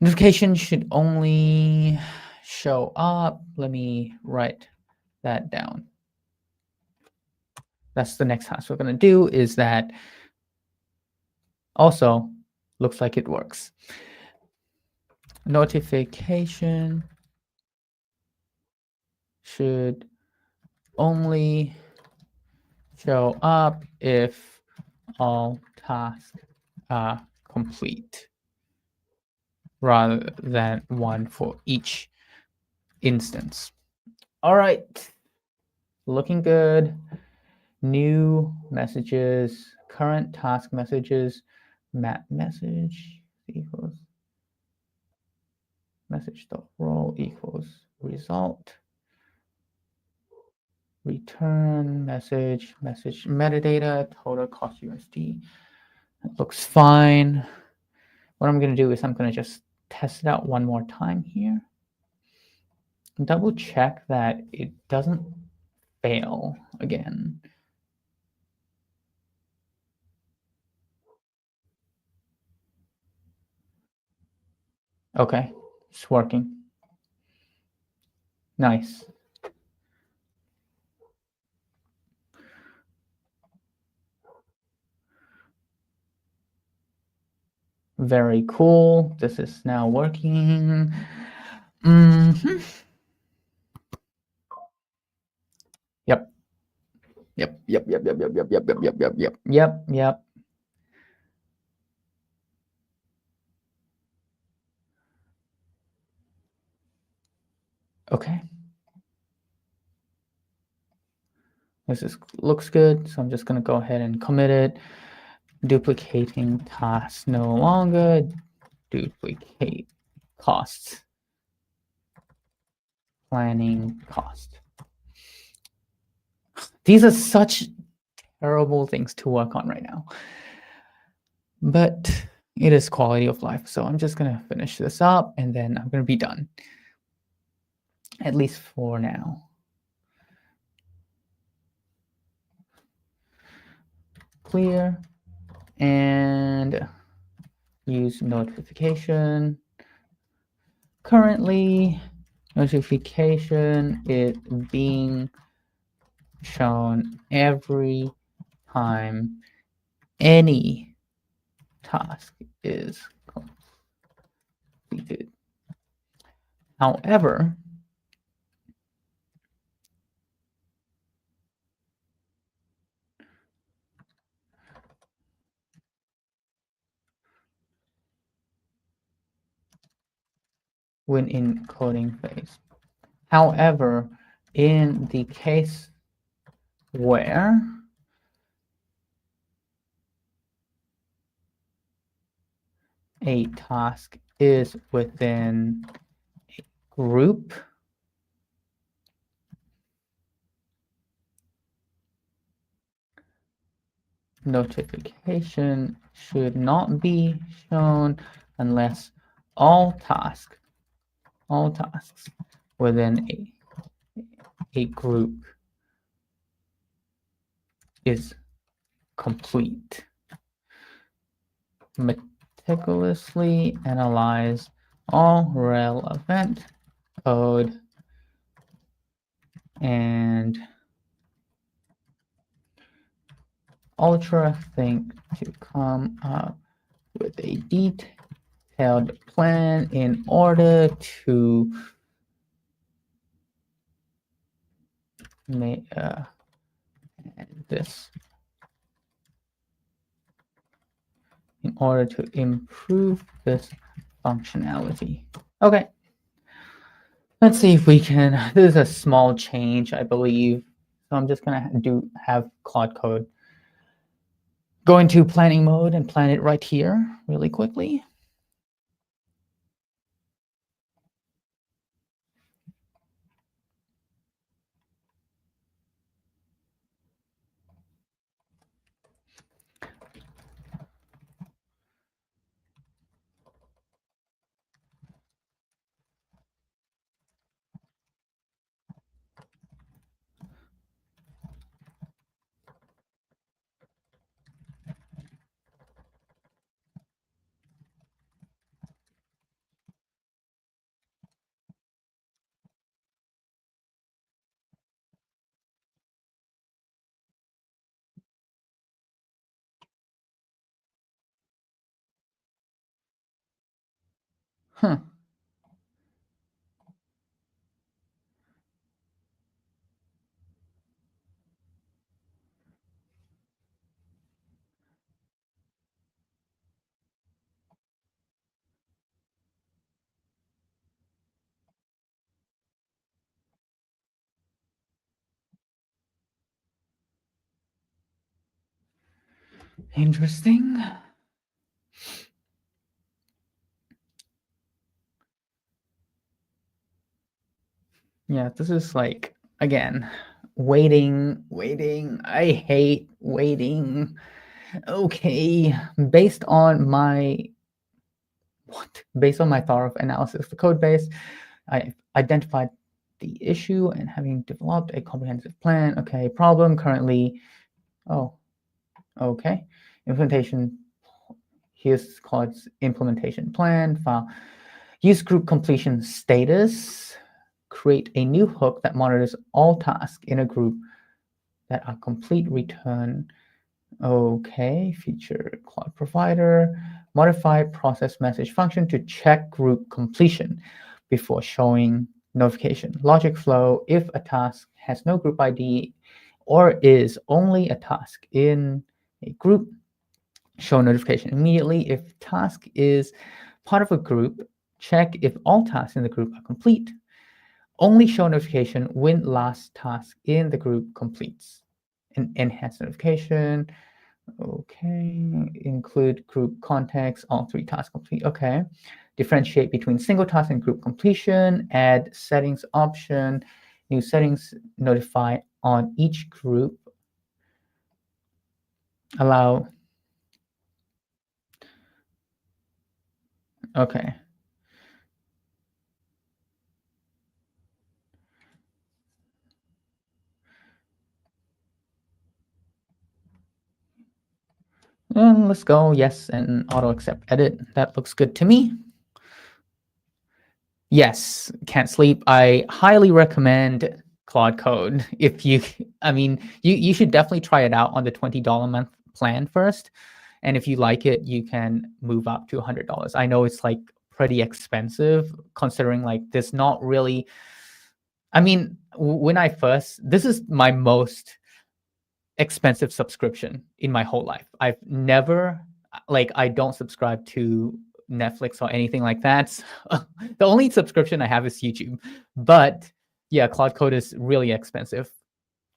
notification should only show up. Let me write that down. That's the next task we're gonna do, is that also looks like it works. Notification should only show up if all tasks are complete, rather than one for each instance. All right, looking good. New messages, current task messages, map message equals message.role equals result. Return message metadata, total cost USD. That looks fine. What I'm going to do is I'm going to just test it out one more time here. Double check that it doesn't fail again. Okay, it's working. Nice. Very cool. This is now working. Yep. Yep, yep, yep, yep, yep, yep, yep, yep, yep, yep, yep, yep, yep. Okay. Looks good, so I'm just gonna go ahead and commit it. Duplicating tasks no longer. Duplicate costs. Planning cost. These are such terrible things to work on right now. But it is quality of life. So I'm just going to finish this up and then I'm going to be done. At least for now. Clear and use notification. Currently, notification is being shown every time any task is completed. However, when in coding phase. However, in the case where a task is within a group, notification should not be shown unless all tasks within a group is complete. Meticulously analyze all relevant code and ultra think to come up with a detailed plan in order to make this in order to improve this functionality. Okay, let's see if we can. This is a small change, I believe. So I'm just gonna have Claude Code go into planning mode and plan it right here really quickly. Huh. Interesting. Yeah, this is like, again, waiting. I hate waiting. Okay, based on my thorough analysis of the code base, I identified the issue and having developed a comprehensive plan. Okay, problem currently. Oh, okay. Implementation. Here's Claude's implementation plan file. Use group completion status. Create a new hook that monitors all tasks in a group that are complete. Return. Okay, feature Claude provider. Modify process message function to check group completion before showing notification. Logic flow, if a task has no group ID or is only a task in a group, show notification immediately. If task is part of a group, check if all tasks in the group are complete. Only show notification when last task in the group completes. An enhanced notification. Okay. Include group context, all 3 tasks complete. Okay. Differentiate between single task and group completion. Add settings option. New settings notify on each group. Allow. Okay. And let's go yes and auto accept edit. That looks good to me. Yes, can't sleep. I highly recommend Claude Code. If you, I mean, you should definitely try it out on the $20 a month plan first. And if you like it, you can move up to $100. I know it's like pretty expensive considering like there's not really, I mean, when I first, this is my most expensive subscription in my whole life. I've never, like, I don't subscribe to Netflix or anything like that. The only subscription I have is YouTube. But yeah, Claude Code is really expensive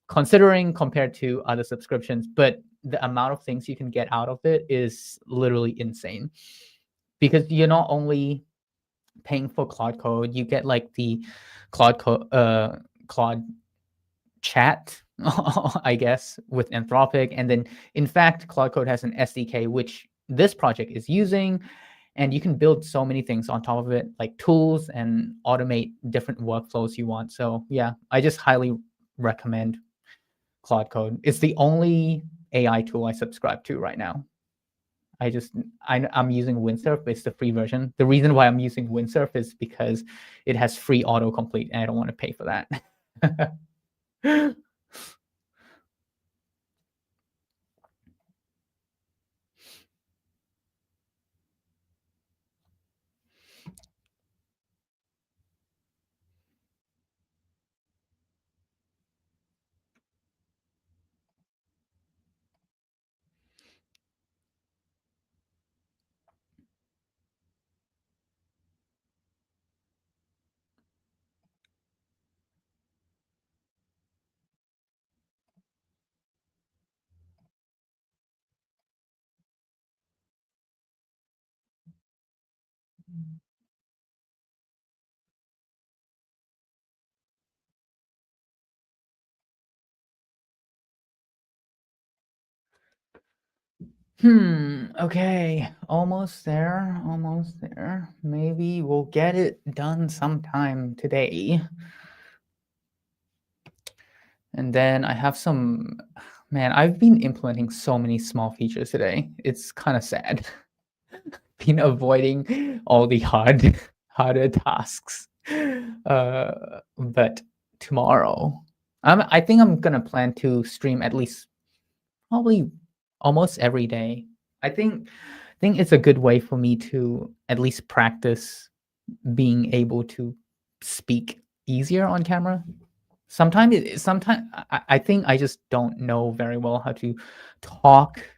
considering compared to other subscriptions, but the amount of things you can get out of it is literally insane because you're not only paying for Claude Code, you get like the Claude chat, I guess, with Anthropic. And then, in fact, Claude Code has an SDK, which this project is using. And you can build so many things on top of it, like tools and automate different workflows you want. So yeah, I just highly recommend Claude Code. It's the only AI tool I subscribe to right now. I'm using Windsurf, but it's the free version. The reason why I'm using Windsurf is because it has free autocomplete, and I don't want to pay for that. Okay, almost there, almost there. Maybe we'll get it done sometime today. And then I have some, man, I've been implementing so many small features today. It's kind of sad. Been avoiding all the harder tasks. But tomorrow, I think I'm gonna plan to stream at least probably almost every day. I think it's a good way for me to at least practice being able to speak easier on camera. Sometimes I think I just don't know very well how to talk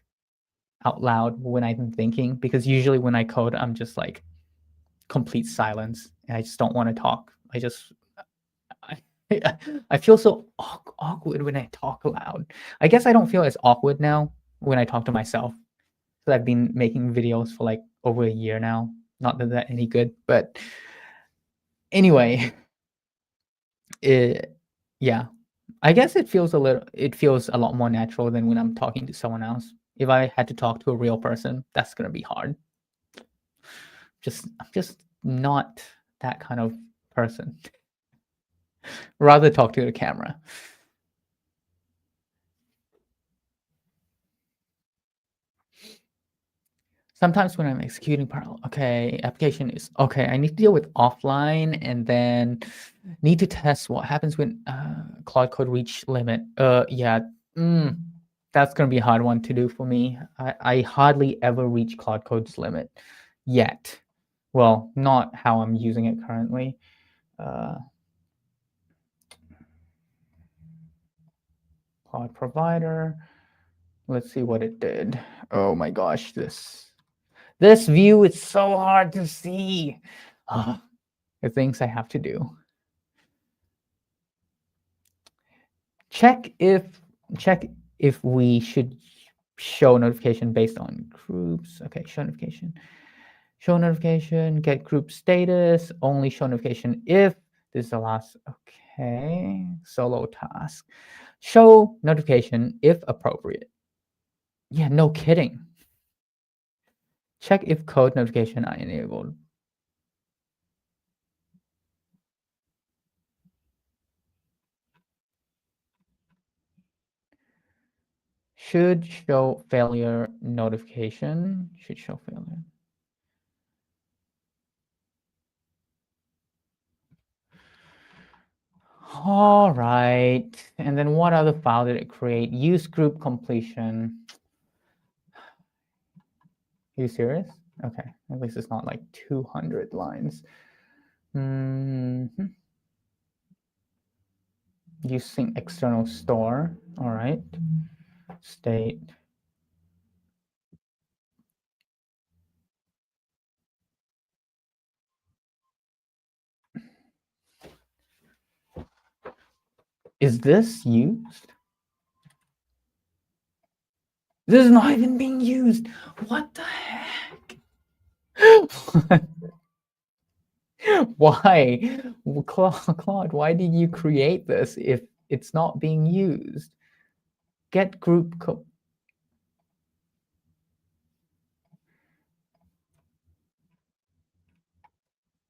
out loud when I'm thinking, because usually when I code, I'm just like complete silence and I just don't want to talk. I, I feel so awkward when I talk loud. I guess I don't feel as awkward now when I talk to myself. So I've been making videos for like over a year now. Not that that's any good, but anyway, yeah, I guess it feels a lot more natural than when I'm talking to someone else. If I had to talk to a real person, that's gonna be hard. I'm just not that kind of person. Rather talk to the camera. Sometimes when I'm executing parallel, okay, application is okay. I need to deal with offline and then need to test what happens when Claude Code reach limit. Yeah, that's gonna be a hard one to do for me. I hardly ever reach Claude Code's limit yet. Well, not how I'm using it currently. Claude provider. Let's see what it did. Oh my gosh, this view is so hard to see. The things I have to do. Check if we should show notification based on groups. Okay, show notification. Show notification, get group status, only show notification if this is the last. Okay, solo task. Show notification if appropriate. Yeah, no kidding. Check if code notification are enabled. Should show failure notification. Should show failure. All right. And then what other file did it create? Use group completion. Are you serious? Okay. At least it's not like 200 lines. Using external store. All right. State. Is this used? This is not even being used. What the heck? Why? Claude, why did you create this if it's not being used? Get group code.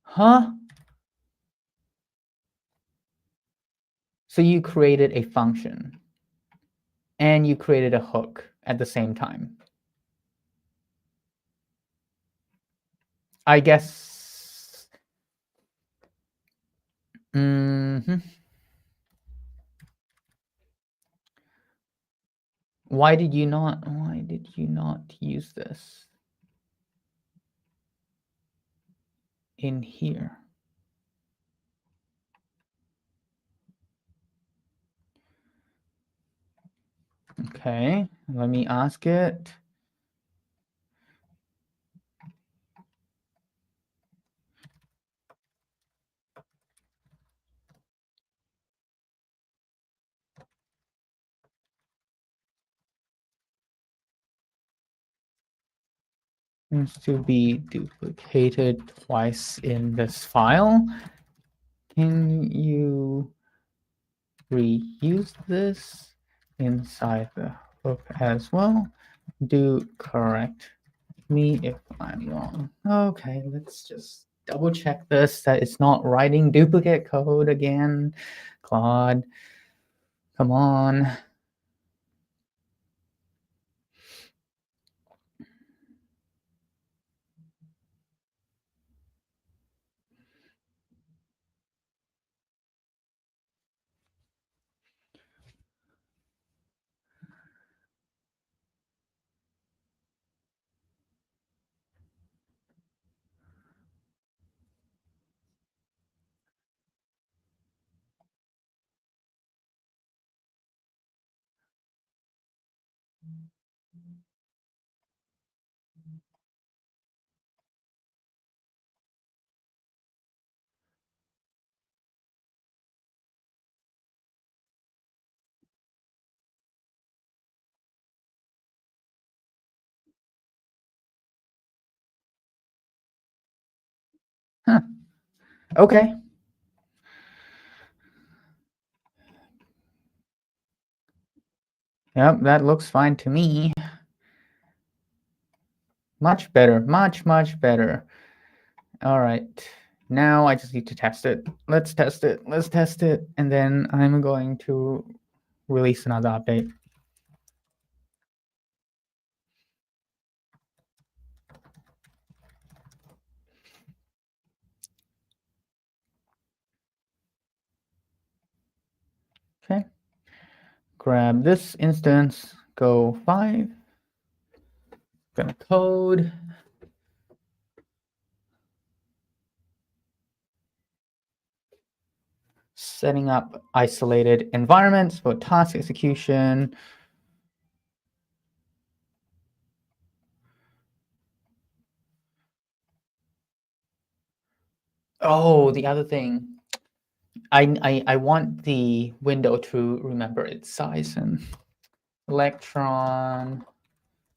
Huh? So you created a function and you created a hook at the same time. I guess. Why did you not use this in here? Okay, let me ask it. Needs to be duplicated twice in this file. Can you reuse this inside the hook as well? Do correct me if I'm wrong. Okay, let's just double check this, that it's not writing duplicate code again. Claude, come on. Huh. Okay. Yep, that looks fine to me. Much better, much better. All right, now I just need to test it. Let's test it, and then I'm going to release another update. Okay, grab this instance, go 5, gonna code. setting up isolated environments for task execution. Oh, the other thing. I want the window to remember its size, and electron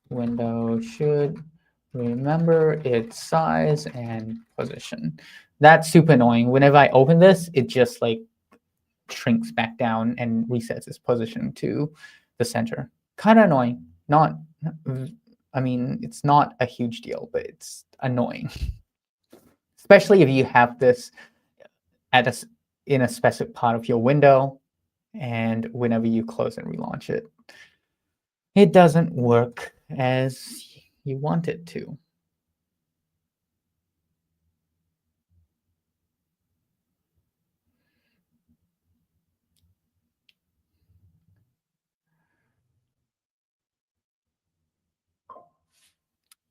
window should remember its size and position. That's super annoying. Whenever I open this, it just like shrinks back down and resets its position to the center. Kind of annoying. Not, I mean, it's not a huge deal, but it's annoying. Especially if you have this at in a specific part of your window, and whenever you close and relaunch it, it doesn't work as you want it to.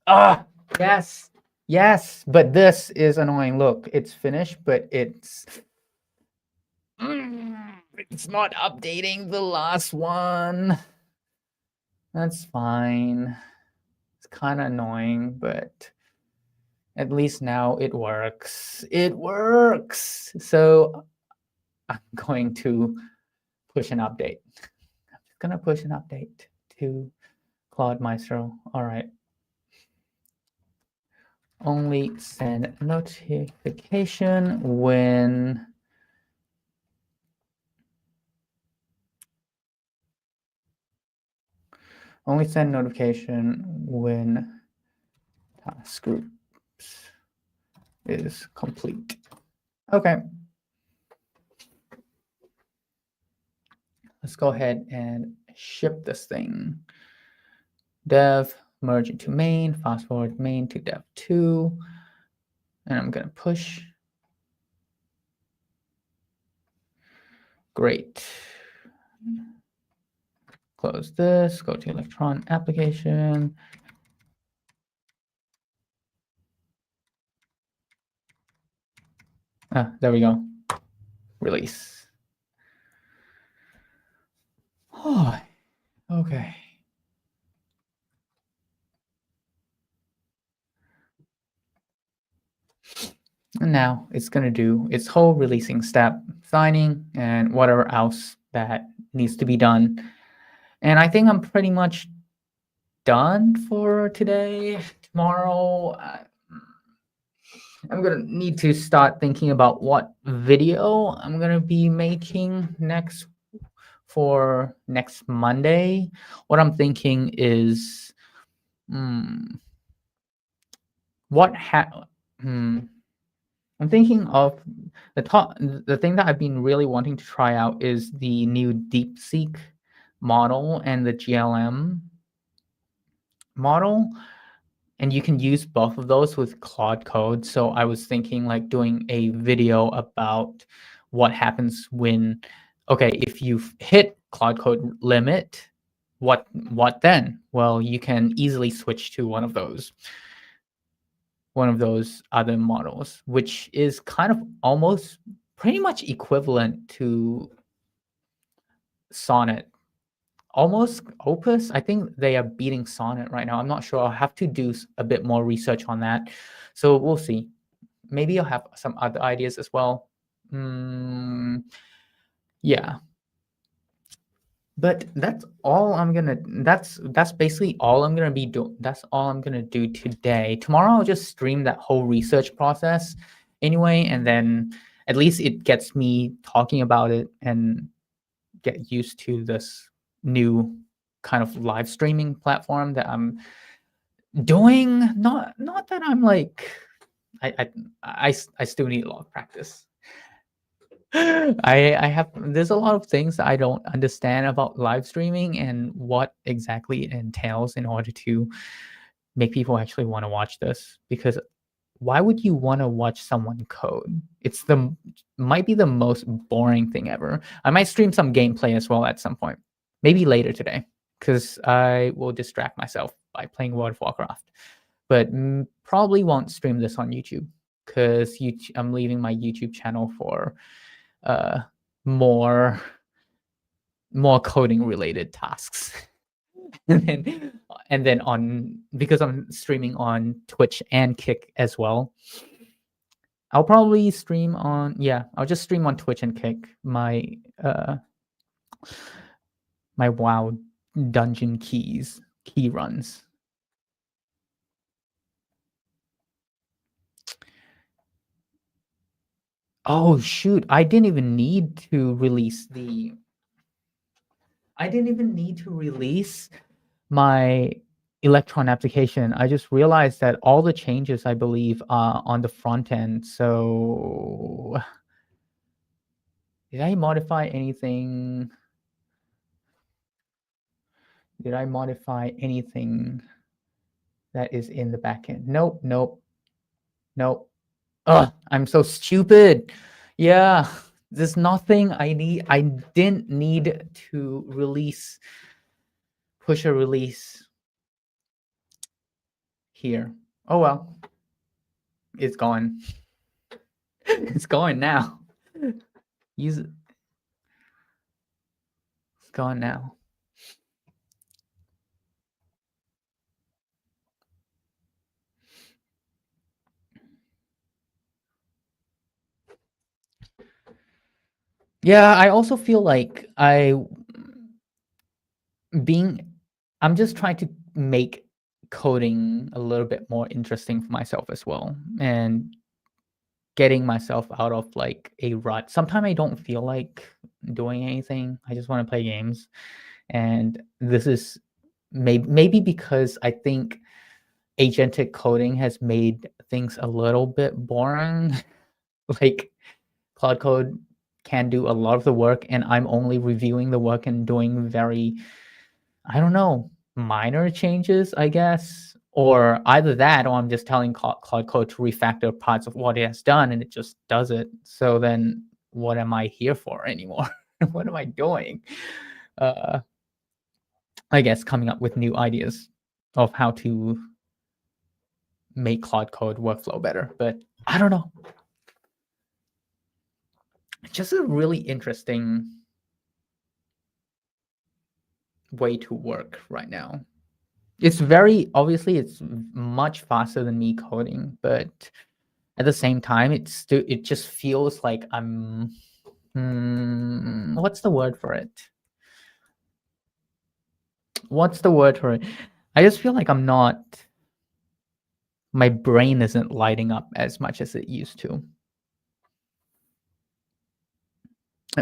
Ah, yes, yes, but this is annoying. Look, it's finished, but it's not updating the last one. That's fine. It's kind of annoying, but at least now it works. It works. So I'm going to push an update. I'm just going to push an update to Claude Maestro. All right. Only send notification when task groups is complete. Okay. Let's go ahead and ship this thing. Dev, merge into main, fast forward main to dev2. And I'm going to push. Great. Close this, go to Electron application. There we go. Release. Oh, okay. And now it's going to do its whole releasing step, signing, and whatever else that needs to be done. And I think I'm pretty much done for today. Tomorrow, I'm going to need to start thinking about what video I'm going to be making next for next Monday. What I'm thinking is, I'm thinking of the thing that I've been really wanting to try out is the new DeepSeek model and the GLM model. And you can use both of those with Claude Code. So I was thinking like doing a video about what happens when, okay, if you've hit Claude Code limit, what then? Well, you can easily switch to one of those other models, which is kind of almost pretty much equivalent to Sonnet. Almost Opus. I think they are beating Sonnet right now. I'm not sure. I'll have to do a bit more research on that. So we'll see. Maybe I'll have some other ideas as well. Yeah. But that's all I'm gonna. That's basically all I'm gonna be doing. That's all I'm gonna do today. Tomorrow I'll just stream that whole research process anyway, and then at least it gets me talking about it and get used to this new kind of live streaming platform that I'm doing. Not that I'm like, I still need a lot of practice. There's a lot of things that I don't understand about live streaming and what exactly it entails in order to make people actually want to watch this. Because why would you want to watch someone code? Might be the most boring thing ever. I might stream some gameplay as well at some point, maybe later today, because I will distract myself by playing World of Warcraft. But probably won't stream this on YouTube because I'm leaving my YouTube channel for more coding related tasks. and then on, because I'm streaming on Twitch and Kick as well, I'll probably stream on, I'll just stream on Twitch and Kick my my WoW dungeon key runs. Oh shoot, I didn't even need to release my Electron application. I just realized that all the changes, I believe, are on the front end. So did I modify anything? Did I modify anything that is in the backend? Nope. Ugh, I'm so stupid. Yeah, there's nothing I need. I didn't need to push a release here. Oh well, it's gone. It's gone now. Use it. It's gone now. Yeah, I also feel like I'm just trying to make coding a little bit more interesting for myself as well, and getting myself out of like a rut. Sometimes I don't feel like doing anything. I just want to play games. And this is maybe because I think agentic coding has made things a little bit boring. Like Claude Code can do a lot of the work, and I'm only reviewing the work and doing very, I don't know, minor changes, I guess. Or either that, or I'm just telling Claude Code to refactor parts of what it has done, and it just does it. So then what am I here for anymore? What am I doing? I guess coming up with new ideas of how to make Claude Code workflow better. But I don't know. It's just a really interesting way to work right now. It's obviously it's much faster than me coding, but at the same time, it just feels like I'm what's the word for it? I just feel like my brain isn't lighting up as much as it used to.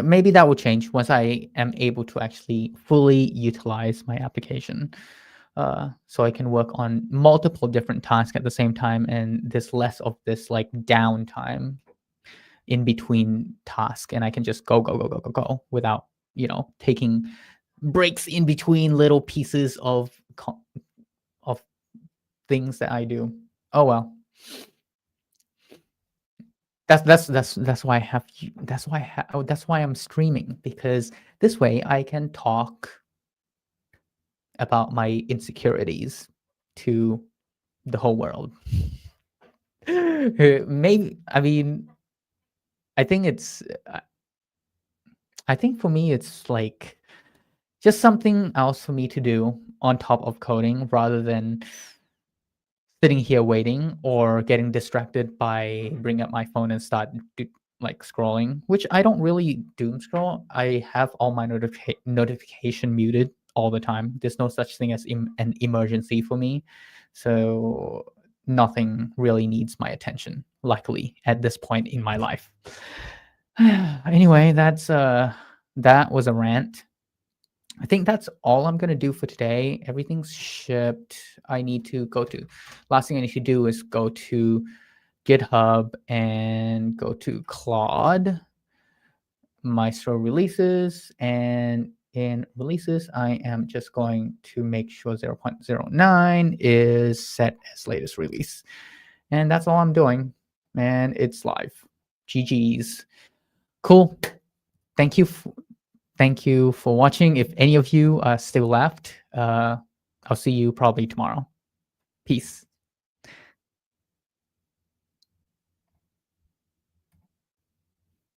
Maybe that will change once I am able to actually fully utilize my application. So I can work on multiple different tasks at the same time, and there's less of this like downtime in between tasks, and I can just go without, taking breaks in between little pieces of things that I do. Oh well. That's why that's why I'm streaming, because this way I can talk about my insecurities to the whole world. Maybe, I mean, I think for me it's like just something else for me to do on top of coding, rather than sitting here waiting or getting distracted by bringing up my phone and start like scrolling, which I don't really doom scroll. I have all my notification muted all the time. There's no such thing as an emergency for me, so nothing really needs my attention, luckily, at this point in my life. Anyway, that was a rant. I think that's all I'm gonna do for today. Everything's shipped. Last thing I need to do is go to GitHub and go to Claude Maestro releases, and in releases, I am just going to make sure 0.09 is set as latest release. And that's all I'm doing. And it's live. GG's. Cool. Thank you for watching. If any of you are still left, I'll see you probably tomorrow. Peace.